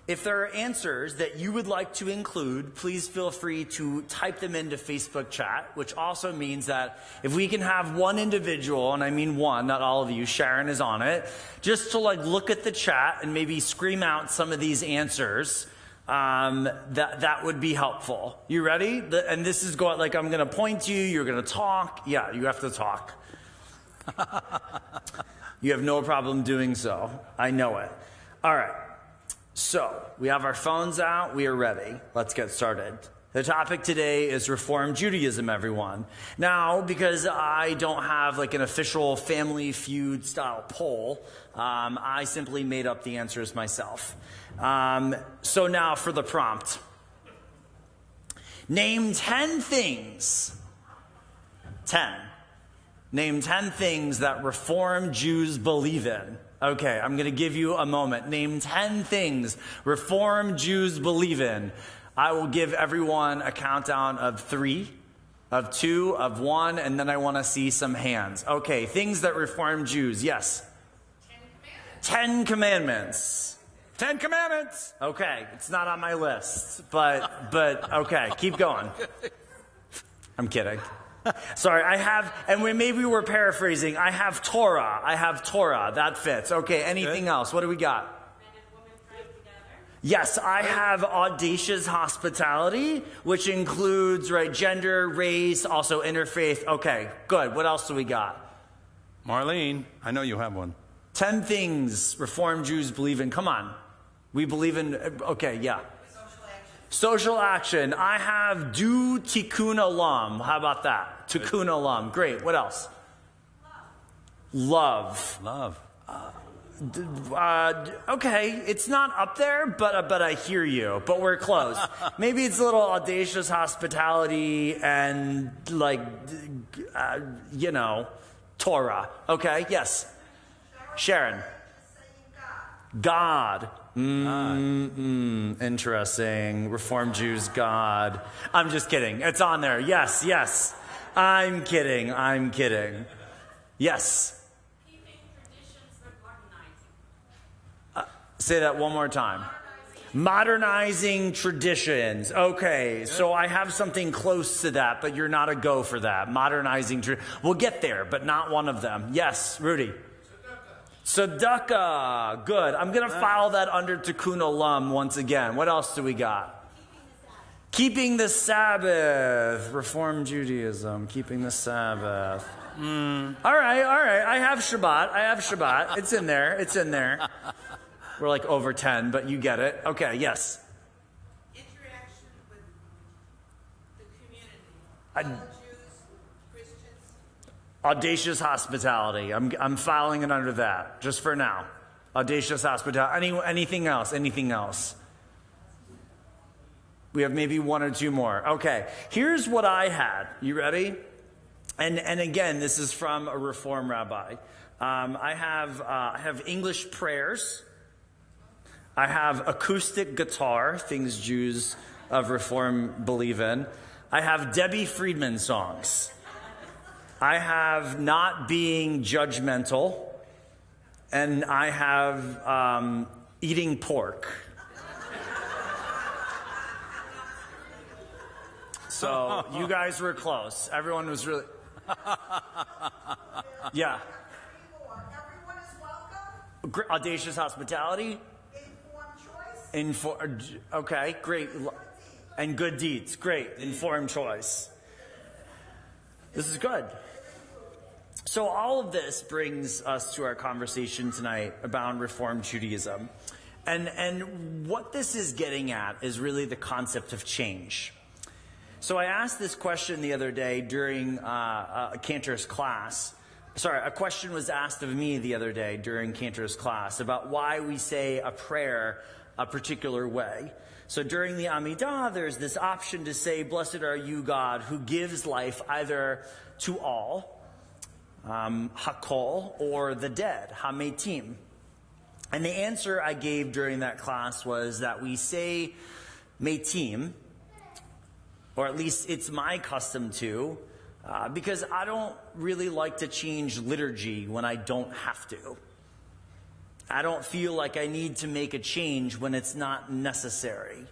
if there are answers that you would like to include, please feel free to type them into Facebook chat, which also means that if we can have one individual, and I mean one, not all of you, Sharon is on it, just to look at the chat and maybe scream out some of these answers, that would be helpful. You ready? And this is going, like, I'm going to point to you. You're going to talk. Yeah, you have to talk. You have no problem doing so. I know it. All right. So we have our phones out. We are ready. Let's get started. The topic today is Reform Judaism, everyone. Now, because I don't have like an official Family Feud style poll, I simply made up the answers myself. So now for the prompt. Name 10 things. 10. Name 10 things that Reform Jews believe in. Okay, I'm going to give you a moment. Name 10 things Reform Jews believe in. I will give everyone a countdown of 3, of 2, of 1, and then I want to see some hands. Okay, things that Reform Jews, yes? 10 Commandments. 10 Commandments. Okay, it's not on my list, but okay, keep going. I'm kidding. Sorry, I have, and maybe we're paraphrasing, I have Torah. That fits. Okay, anything else? What do we got? Yes, I have audacious hospitality, which includes, right, gender, race, also interfaith. Okay, good. What else do we got? Marlene, I know you have one. 10 things Reform Jews believe in. Come on. We believe in, okay, yeah. Social action. I have do tikkun olam. How about that? Tikkun olam. Great. What else? Love. Okay, it's not up there, but I hear you. But we're close. Maybe it's a little audacious hospitality and Torah. Okay, yes. Sharon. God. Interesting. Reform Jews, God. I'm just kidding. It's on there. Yes. I'm kidding. Yes. Say that one more time. Modernizing traditions. Okay, so I have something close to that, but you're not a go for that. Modernizing we'll get there, but not one of them. Yes, Rudy. Tzedakah. Good. I'm going to file that under Tikkun Olam once again. What else do we got? Keeping the Sabbath. Reform Judaism. Keeping the Sabbath. All right. I have Shabbat. It's in there. We're like over 10, but you get it. Okay, yes. Interaction with the community. Jews, Christians. Audacious hospitality. I'm filing it under that, just for now. Audacious hospitality. Anything else? We have maybe 1 or 2 more. Okay, here's what I had. You ready? And again, this is from a Reform rabbi. I have English prayers. I have acoustic guitar, things Jews of Reform believe in. I have Debbie Friedman songs. I have not being judgmental. And I have eating pork. So you guys were close. Everyone was really... Yeah. Everyone is welcome. Audacious hospitality. Okay, great. And good deeds. Great. Informed choice. This is good. So all of this brings us to our conversation tonight about Reform Judaism. And what this is getting at is really the concept of change. So I asked this question the other day during Cantor's class. A question was asked of me the other day during Cantor's class about why we say a prayer a particular way. So during the Amidah, there's this option to say, "Blessed are you, God, who gives life either to all, hakol, or the dead, hametim." And the answer I gave during that class was that we say metim, or at least it's my custom to, because I don't really like to change liturgy when I don't have to. I don't feel like I need to make a change when it's not necessary.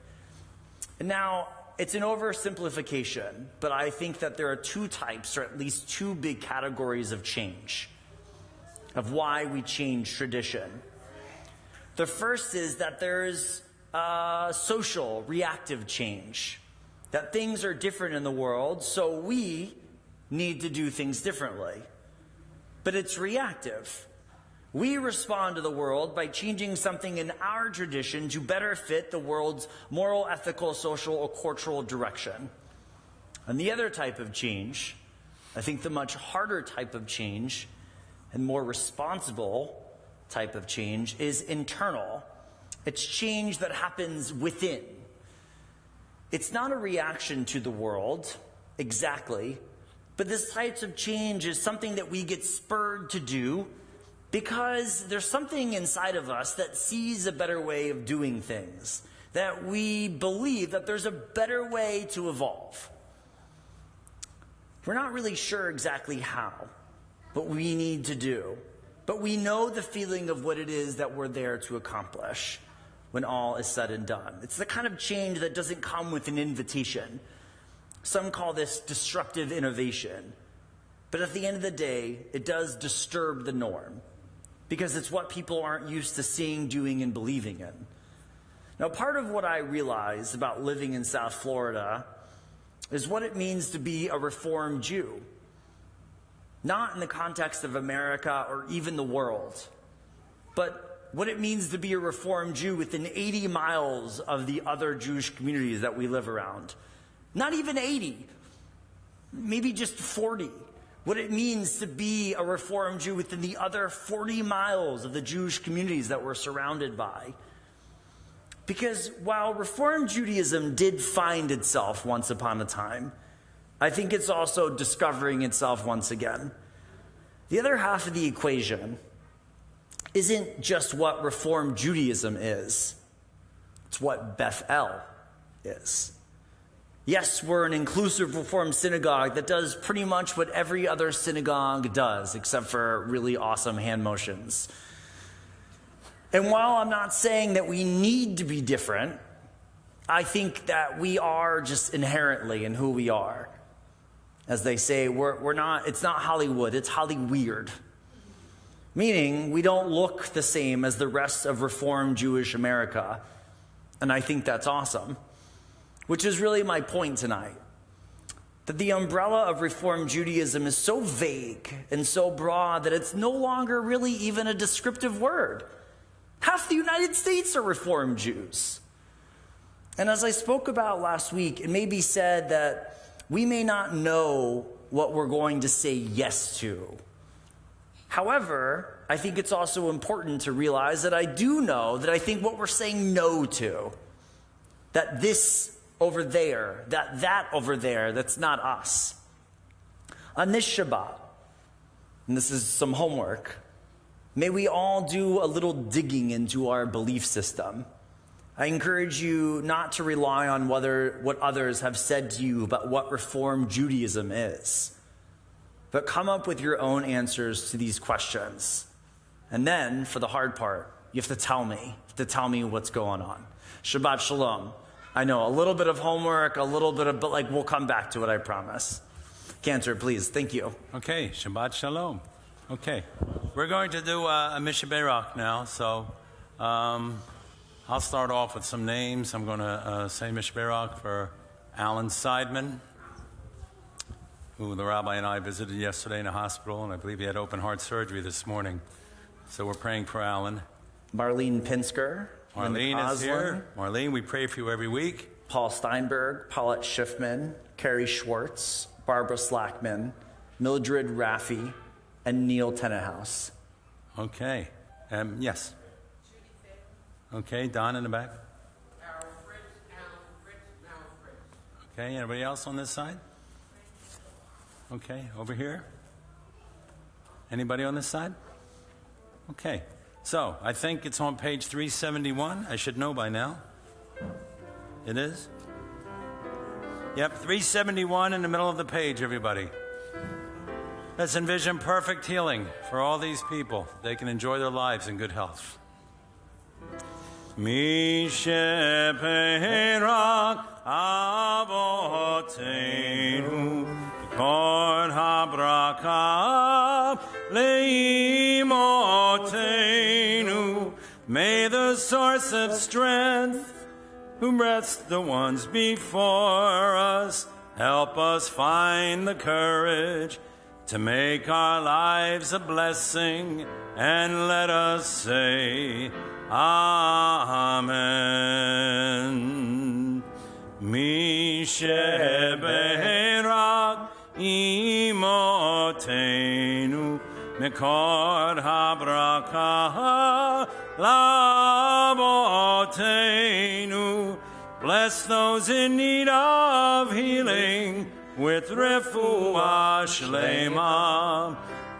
Now, it's an oversimplification, but I think that there are 2 types, or at least 2 big categories of change, of why we change tradition. The first is that there's social, reactive change. That things are different in the world, so we need to do things differently. But it's reactive. We respond to the world by changing something in our tradition to better fit the world's moral, ethical, social, or cultural direction. And the other type of change, I think the much harder type of change and more responsible type of change, is internal. It's change that happens within. It's not a reaction to the world, exactly, but this type of change is something that we get spurred to do because there's something inside of us that sees a better way of doing things, that we believe that there's a better way to evolve. We're not really sure exactly how, but we need to do. But we know the feeling of what it is that we're there to accomplish when all is said and done. It's the kind of change that doesn't come with an invitation. Some call this disruptive innovation. But at the end of the day, it does disturb the norm because it's what people aren't used to seeing, doing, and believing in. Now, part of what I realize about living in South Florida is what it means to be a Reformed Jew. Not in the context of America or even the world, but what it means to be a Reformed Jew within 80 miles of the other Jewish communities that we live around. Not even 80, maybe just 40. What it means to be a Reformed Jew within the other 40 miles of the Jewish communities that we're surrounded by. Because while Reformed Judaism did find itself once upon a time, I think it's also discovering itself once again. The other half of the equation isn't just what Reformed Judaism is. It's what Bethel is. Yes, we're an inclusive Reformed synagogue that does pretty much what every other synagogue does, except for really awesome hand motions. And while I'm not saying that we need to be different, I think that we are just inherently in who we are. As they say, it's not Hollywood, it's Holly weird. Meaning, we don't look the same as the rest of Reformed Jewish America. And I think that's awesome. Which is really my point tonight. That the umbrella of Reformed Judaism is so vague and so broad that it's no longer really even a descriptive word. Half the United States are Reformed Jews. And as I spoke about last week, it may be said that we may not know what we're going to say yes to. However, I think it's also important to realize that I do know that I think what we're saying no to, that this over there, that over there, that's not us. On this Shabbat, and this is some homework, may we all do a little digging into our belief system. I encourage you not to rely on what others have said to you about what Reformed Judaism is, but come up with your own answers to these questions. And then, for the hard part, you have to tell me. You have to tell me what's going on. Shabbat Shalom. I know, a little bit of homework, but we'll come back to it, I promise. Cantor, please. Thank you. Okay, Shabbat Shalom. Okay, we're going to do a Mishaberach now, so I'll start off with some names. I'm going to say Mishaberach for Alan Seidman, who the rabbi and I visited yesterday in a hospital, and I believe he had open heart surgery this morning. So we're praying for Alan. Marlene Pinsker. Marlene is here. Marlene, we pray for you every week. Paul Steinberg, Paulette Schiffman, Carrie Schwartz, Barbara Slackman, Mildred Raffi, and Neil Tenenhouse. Okay. Yes. Okay, Don in the back. Okay, anybody else on this side? Okay, over here. Anybody on this side? Okay. So, I think it's on page 371. I should know by now. It is? Yep, 371 in the middle of the page, everybody. Let's envision perfect healing for all these people. They can enjoy their lives in good health. Mishaberach avotenu kol habraka leimotenu. May the source of strength who rest the ones before us. Help us find the courage to make our lives a blessing, and let us say, Amen. Misheberak imotenu mekor habraka labotenu. Bless those in need of healing with refuah shlema,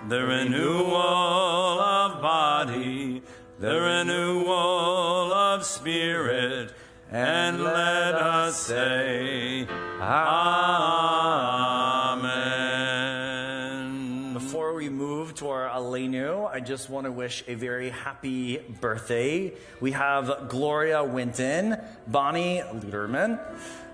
the renewal of body, the renewal of spirit, and let us say, Amen. Before we move to our Aleinu, I just want to wish a very happy birthday. We have Gloria Winton, Bonnie Luderman,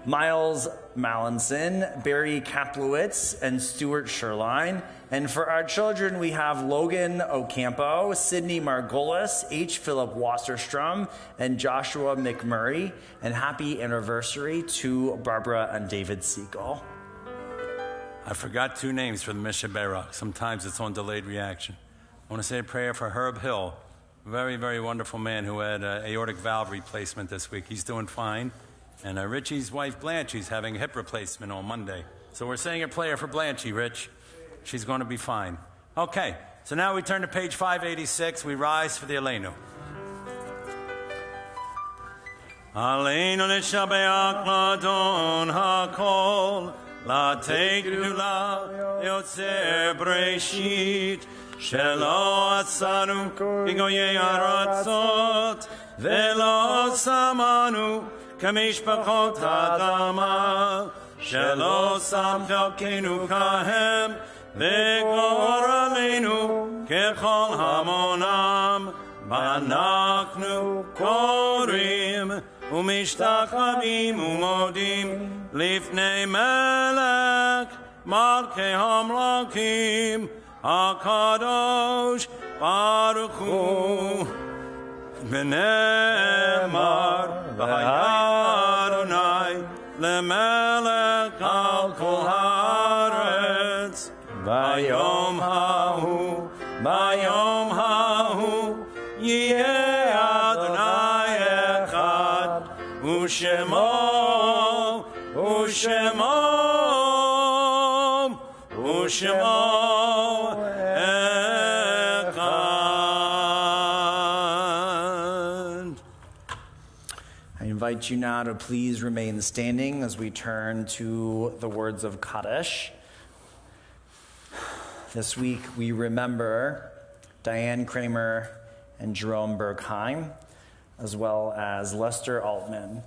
Miles Mallinson, Barry Kaplowitz, and Stuart Sherline. And for our children, we have Logan Ocampo, Sydney Margolis, H. Philip Wasserstrom, and Joshua McMurray. And happy anniversary to Barbara and David Siegel. I forgot two names for the Mishaberach. Sometimes it's on delayed reaction. I want to say a prayer for Herb Hill, a very, very wonderful man who had an aortic valve replacement this week. He's doing fine. And Richie's wife, Blanche's having a hip replacement on Monday. So we're saying a prayer for Blanche, Rich. She's going to be fine. Okay, so now we turn to page 586. We rise for the Aleinu. Aleinu l'shabeach l'adon hakol, l'atei gdula yotzer breshit, shelo atzanu kigoyei haratzot, velo samanu כמשפחות האדמה, שלא שם חלקנו כהם, וגורלנו ככל המונם, ואנחנו קוראים ומשתחווים ומודים לפני מלך מלכי המלכים, הקדוש ברוך הוא. ונאמר אדוני למלך על כל הארץ, ביום ההוא יהיה אדוני אחד, ושמו I invite you now to please remain standing as we turn to the words of Kadesh. This week we remember Diane Kramer and Jerome Bergheim, as well as Lester Altman,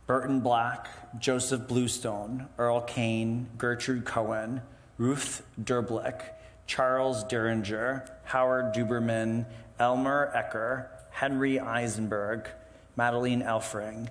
Burton Black, Joseph Bluestone, Earl Kane, Gertrude Cohen, Ruth Derblick, Charles Derringer, Howard Duberman, Elmer Ecker, Henry Eisenberg, Madeline Elfring,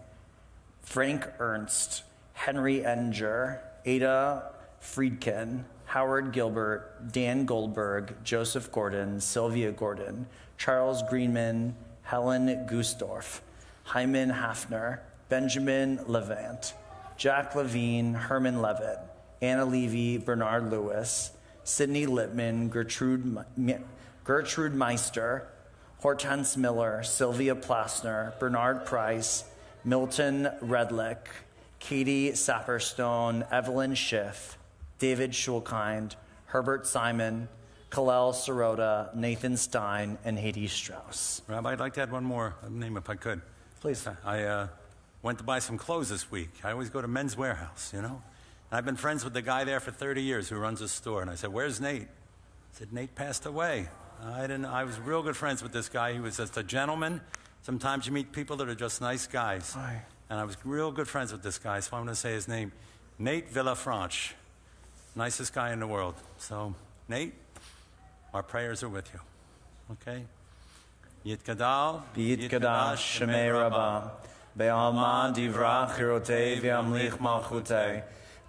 Frank Ernst, Henry Enger, Ada Friedkin, Howard Gilbert, Dan Goldberg, Joseph Gordon, Sylvia Gordon, Charles Greenman, Helen Gusdorf, Hyman Hafner, Benjamin Levant, Jack Levine, Herman Levitt, Anna Levy, Bernard Lewis, Sidney Lippman, Gertrude Meister, Hortense Miller, Sylvia Plasner, Bernard Price, Milton Redlick, Katie Sapperstone, Evelyn Schiff, David Schulkind, Herbert Simon, Kalel Sirota, Nathan Stein, and Hades Strauss. Rabbi, I'd like to add one more name if I could. Please. I went to buy some clothes this week. I always go to Men's Warehouse, you know. I've been friends with the guy there for 30 years who runs a store. And I said, "Where's Nate?" He said, "Nate passed away." I was real good friends with this guy. He was just a gentleman. Sometimes you meet people that are just nice guys. Aye. And I was real good friends with this guy, so I'm going to say his name. Nate Villafranche. Nicest guy in the world. So, Nate, our prayers are with you. Okay? Yitkadal. Yitkadash Shemei Rabbah. Be'alma divra chirotei v'amlich malchutei.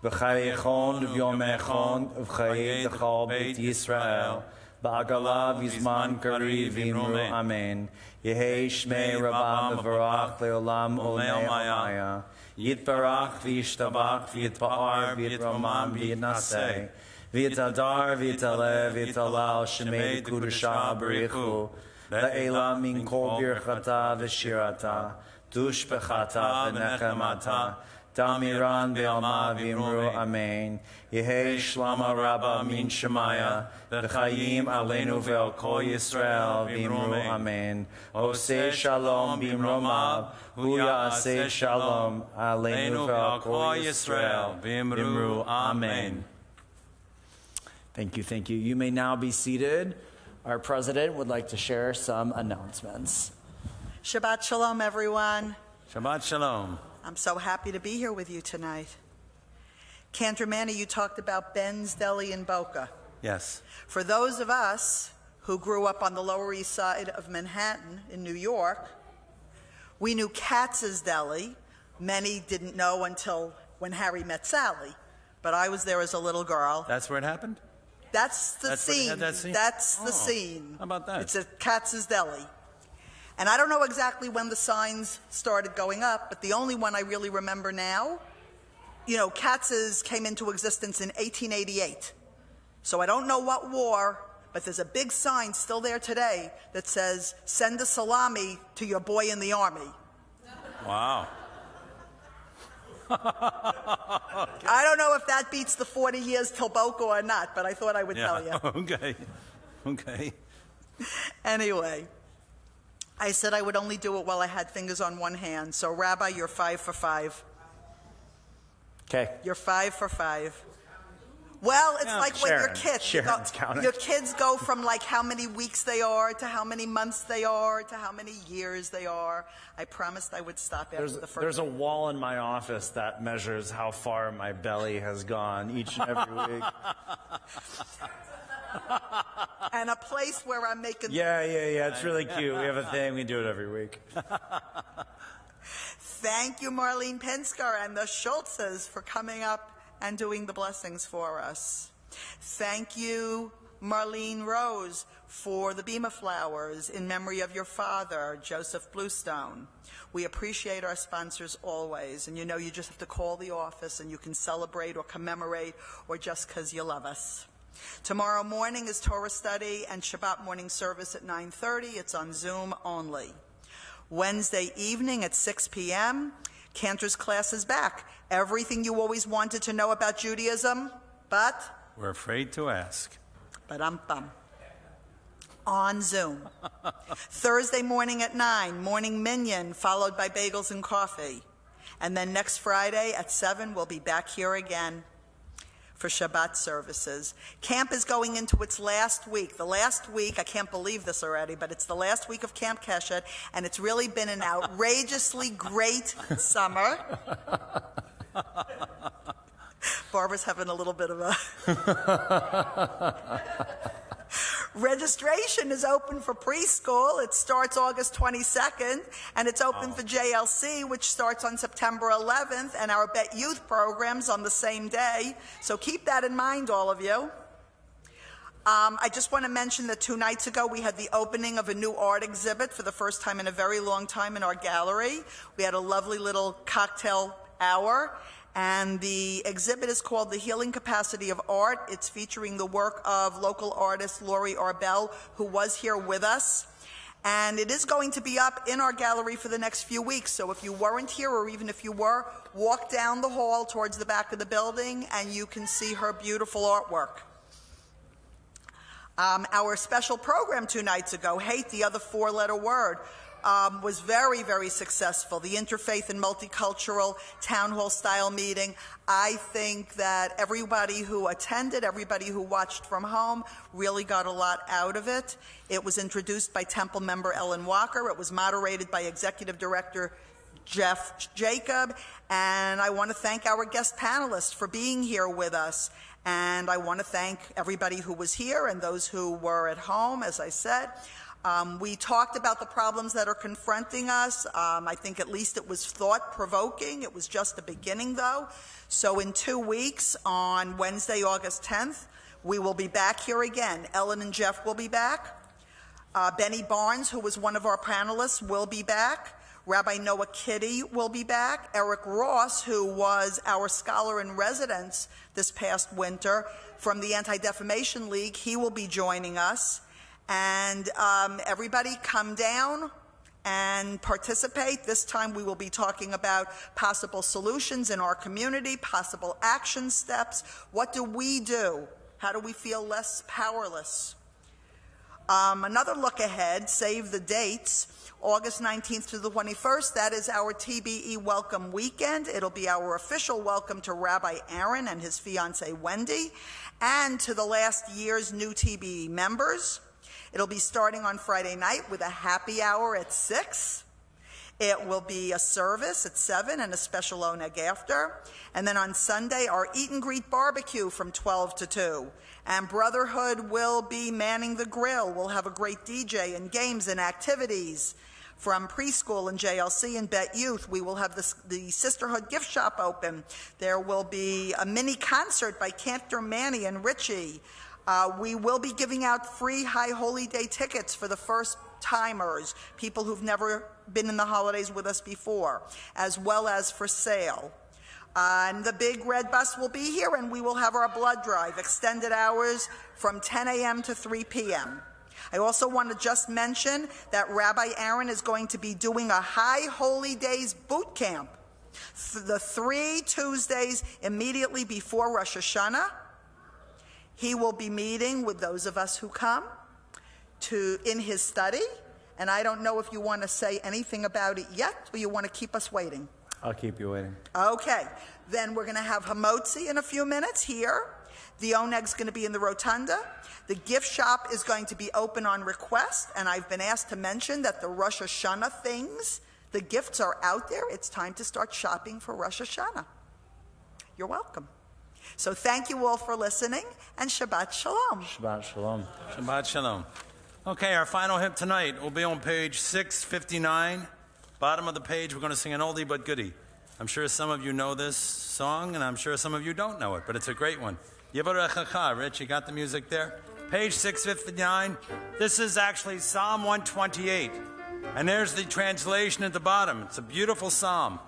V'chayechon v'yomechon v'chayei d'chol beit Yisrael. Ba'agalav Yizman Kari Vimru Amen. Yehi Shmei Rabba Mevarach Leolam Olei Maya. Yitbarach V'yishtabach V'yitba'ar V'yitramam V'yitnaseh. V'yitadar V'yitalev V'yitalal Shemei Kudusha B'richu. La'ela Min Kol Birchata V'shirata. Dush B'chata V'nechemata. Damiran Be'alma V'imru Amen. Yehi Shlama Rabba Min Shemaya. V'chayim Aleinu Ve'al Kol Yisrael V'imru Amen. Oseh Shalom B'imromav. Hu Ya'aseh Shalom Aleinu Ve'al Kol Yisrael V'imru Amen. Thank you, thank you. You may now be seated. Our president would like to share some announcements. Shabbat Shalom, everyone. Shabbat Shalom. I'm so happy to be here with you tonight. Cantor Manny, you talked about Ben's Deli in Boca. Yes. For those of us who grew up on the Lower East Side of Manhattan in New York, we knew Katz's Deli. Many didn't know until when Harry met Sally, but I was there as a little girl. That's where it happened? That's the scene. That scene? That's the scene. How about that? It's at Katz's Deli. And I don't know exactly when the signs started going up, but the only one I really remember now, Katz's came into existence in 1888. So I don't know what war, but there's a big sign still there today that says, "Send a salami to your boy in the army." Wow. I don't know if that beats the 40 years till Boca or not, but I thought I would tell you. Okay. Anyway, I said I would only do it while I had fingers on one hand. So, Rabbi, you're 5 for 5. Okay. You're 5 for 5. Well, it's like when your kids, Sharon's counting. your kids go from like how many weeks they are to how many months they are to how many years they are. I promised I would stop after the first. There's a wall in my office that measures how far my belly has gone each and every week. And a place where I'm making. Yeah. It's really cute. We have a thing. We do it every week. Thank you, Marlene Pensker and the Schultzes, for coming up and doing the blessings for us. Thank you, Marlene Rose, for the Bema flowers in memory of your father, Joseph Bluestone. We appreciate our sponsors always, and you just have to call the office and you can celebrate or commemorate or just because you love us. Tomorrow morning is Torah study and Shabbat morning service at 9:30. It's on Zoom only. Wednesday evening at 6 p.m., Cantor's class is back. Everything you always wanted to know about Judaism, but we're afraid to ask. On Zoom. Thursday morning at 9, morning minyan, followed by bagels and coffee. And then next Friday at 7, we'll be back here again for Shabbat services. Camp is going into its last week. The last week, I can't believe this already, but it's the last week of Camp Keshet, and it's really been an outrageously great summer. Barbara's having a little bit of a... Registration is open for preschool. It starts August 22nd, and it's open for JLC, which starts on September 11th, and our Bet Youth programs on the same day. So keep that in mind, all of you. I just want to mention that 2 nights ago we had the opening of a new art exhibit for the first time in a very long time in our gallery. We had a lovely little cocktail hour. And the exhibit is called The Healing Capacity of Art. It's featuring the work of local artist Laurie Arbel, who was here with us. And it is going to be up in our gallery for the next few weeks. So if you weren't here, or even if you were, walk down the hall towards the back of the building and you can see her beautiful artwork. Our special program 2 nights ago, Hate, the other 4-letter word, was very, very successful. The Interfaith and Multicultural Town Hall style meeting. I think that everybody who attended, everybody who watched from home, really got a lot out of it. It was introduced by Temple member Ellen Walker. It was moderated by Executive Director Jeff Jacob. And I want to thank our guest panelists for being here with us. And I want to thank everybody who was here and those who were at home, as I said. We talked about the problems that are confronting us. I think at least it was thought-provoking. It was just the beginning, though. So in 2 weeks, on Wednesday, August 10th, We will be back here again. Ellen and Jeff will be back. Benny Barnes, who was one of our panelists, will be back. Rabbi Noah Kitty will be back. Eric Ross, who was our scholar in residence this past winter from the Anti-Defamation League, he will be joining us. And everybody come down and participate. This time we will be talking about possible solutions in our community, possible action steps. What do we do? How do we feel less powerless? Another look ahead, save the dates. August 19th to the 21st, that is our TBE Welcome Weekend. It'll be our official welcome to Rabbi Aaron and his fiancée Wendy, and to the last year's new TBE members. It'll be starting on Friday night with a happy hour at 6. It will be a service at 7 and a special oneg after. And then on Sunday, our Eat and Greet barbecue from 12 to 2. And Brotherhood will be manning the grill. We'll have a great DJ and games and activities. From preschool and JLC and Bet Youth, we will have the Sisterhood gift shop open. There will be a mini concert by Cantor, Manny, and Richie. We will be giving out free High Holy Day tickets for the first timers, people who've never been in the holidays with us before, as well as for sale. And the big red bus will be here, and we will have our blood drive, extended hours from 10 a.m. to 3 p.m. I also want to just mention that Rabbi Aaron is going to be doing a High Holy Days boot camp the 3 Tuesdays immediately before Rosh Hashanah. He will be meeting with those of us who come in his study, and I don't know if you want to say anything about it yet, or you want to keep us waiting. I'll keep you waiting. Okay, then we're going to have Hamotzi in a few minutes here. The oneg's going to be in the rotunda. The gift shop is going to be open on request, and I've been asked to mention that the Rosh Hashanah things, the gifts are out there. It's time to start shopping for Rosh Hashanah. You're welcome. So thank you all for listening, and Shabbat Shalom. Shabbat Shalom. Shabbat Shalom. Okay, our final hymn tonight will be on page 659. Bottom of the page, we're going to sing an oldie but goodie. I'm sure some of you know this song, and I'm sure some of you don't know it, but it's a great one. Yivarechecha. Rich, you got the music there? Page 659. This is actually Psalm 128. And there's the translation at the bottom. It's a beautiful psalm.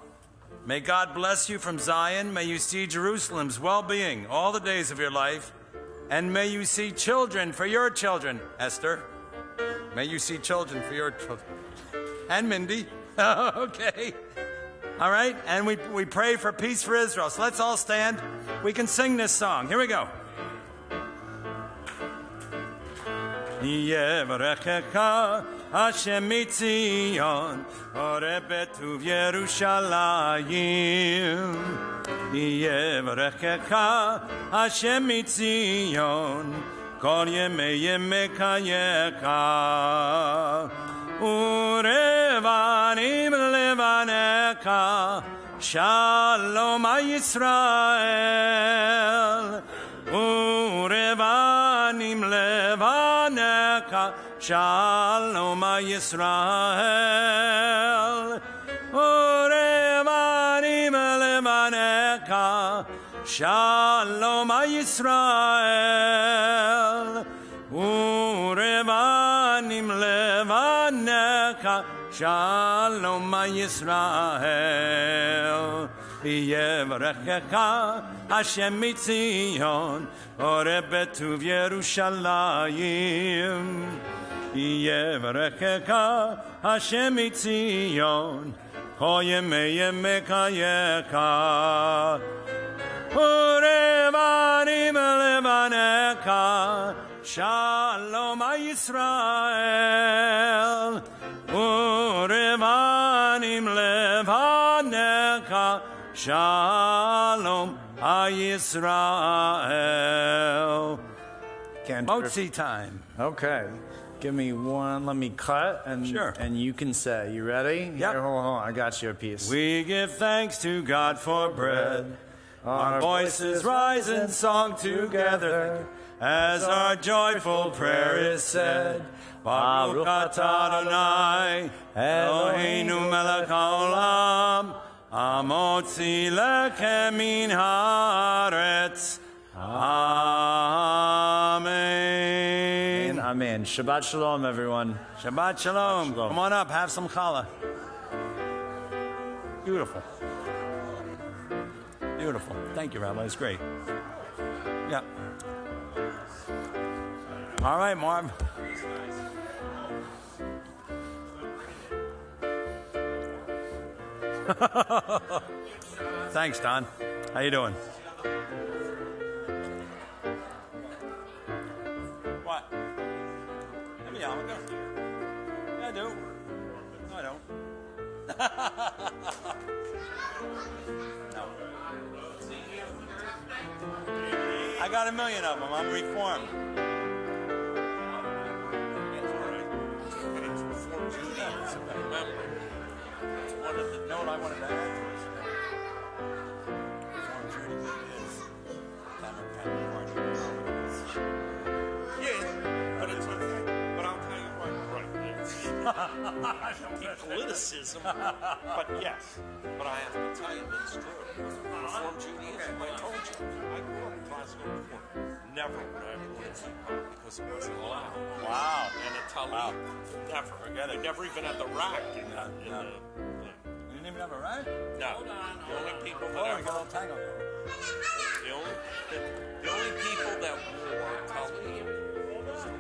May God bless you from Zion. May you see Jerusalem's well-being all the days of your life. And may you see children for your children, Esther. May you see children for your children. And Mindy. Okay. All right. And we pray for peace for Israel. So let's all stand. We can sing this song. Here we go. Yevarechecha Hashem mitzion orebetu Yerushalayim. Yevarechecha Hashem mitzion kol yemei yemekayecha urevanim levanecha shalom Yisrael urevanim levanecha shalom Yisrael urevanim levanecha shalom Yisrael urevanim levanecha shalom Yisrael Yevarechecha Hashem mitzion orebetu Yerushalayim. Yevarechecha Hashem mitzion kol yemei yemekayecha urevanim levanecha shalom Yisrael urevanim levanecha shalom Yisrael. Motzi time. Okay. Give me one. Let me cut, and sure. And you can say. You ready? Yep. Here, hold on. I got you a piece. We give thanks to God for bread. Our voices rise in song together as our joyful prayer is said. Baruch atah Adonai Eloheinu melech haolam hamotzi lechem min haaretz Amen. Amen. Shabbat shalom, everyone. Shabbat shalom. Come on up, have some challah. Beautiful. Beautiful. Thank you, Rabbi. It's great. Yeah. All right, Marv. Thanks, Don. How you doing? What? Let me out. Yeah, I do. No, I don't. No. I got a million of them. I'm reformed. Know what I wanted to add to it? Reform Judaism is Democratic Party. Yeah, but it's okay. But I'll tell you what, right? Politicism, but yes. But I have to tell you that it's true. Reform Judaism, I told you. I grew up in classical reform. Never would I have wanted to because it wasn't allowed. Wow. And a Talib, never. Forget it. I never even had the rack in the You didn't even have a right? No. The only people that Oh, you ever, got all tangled. the only people that wore Talib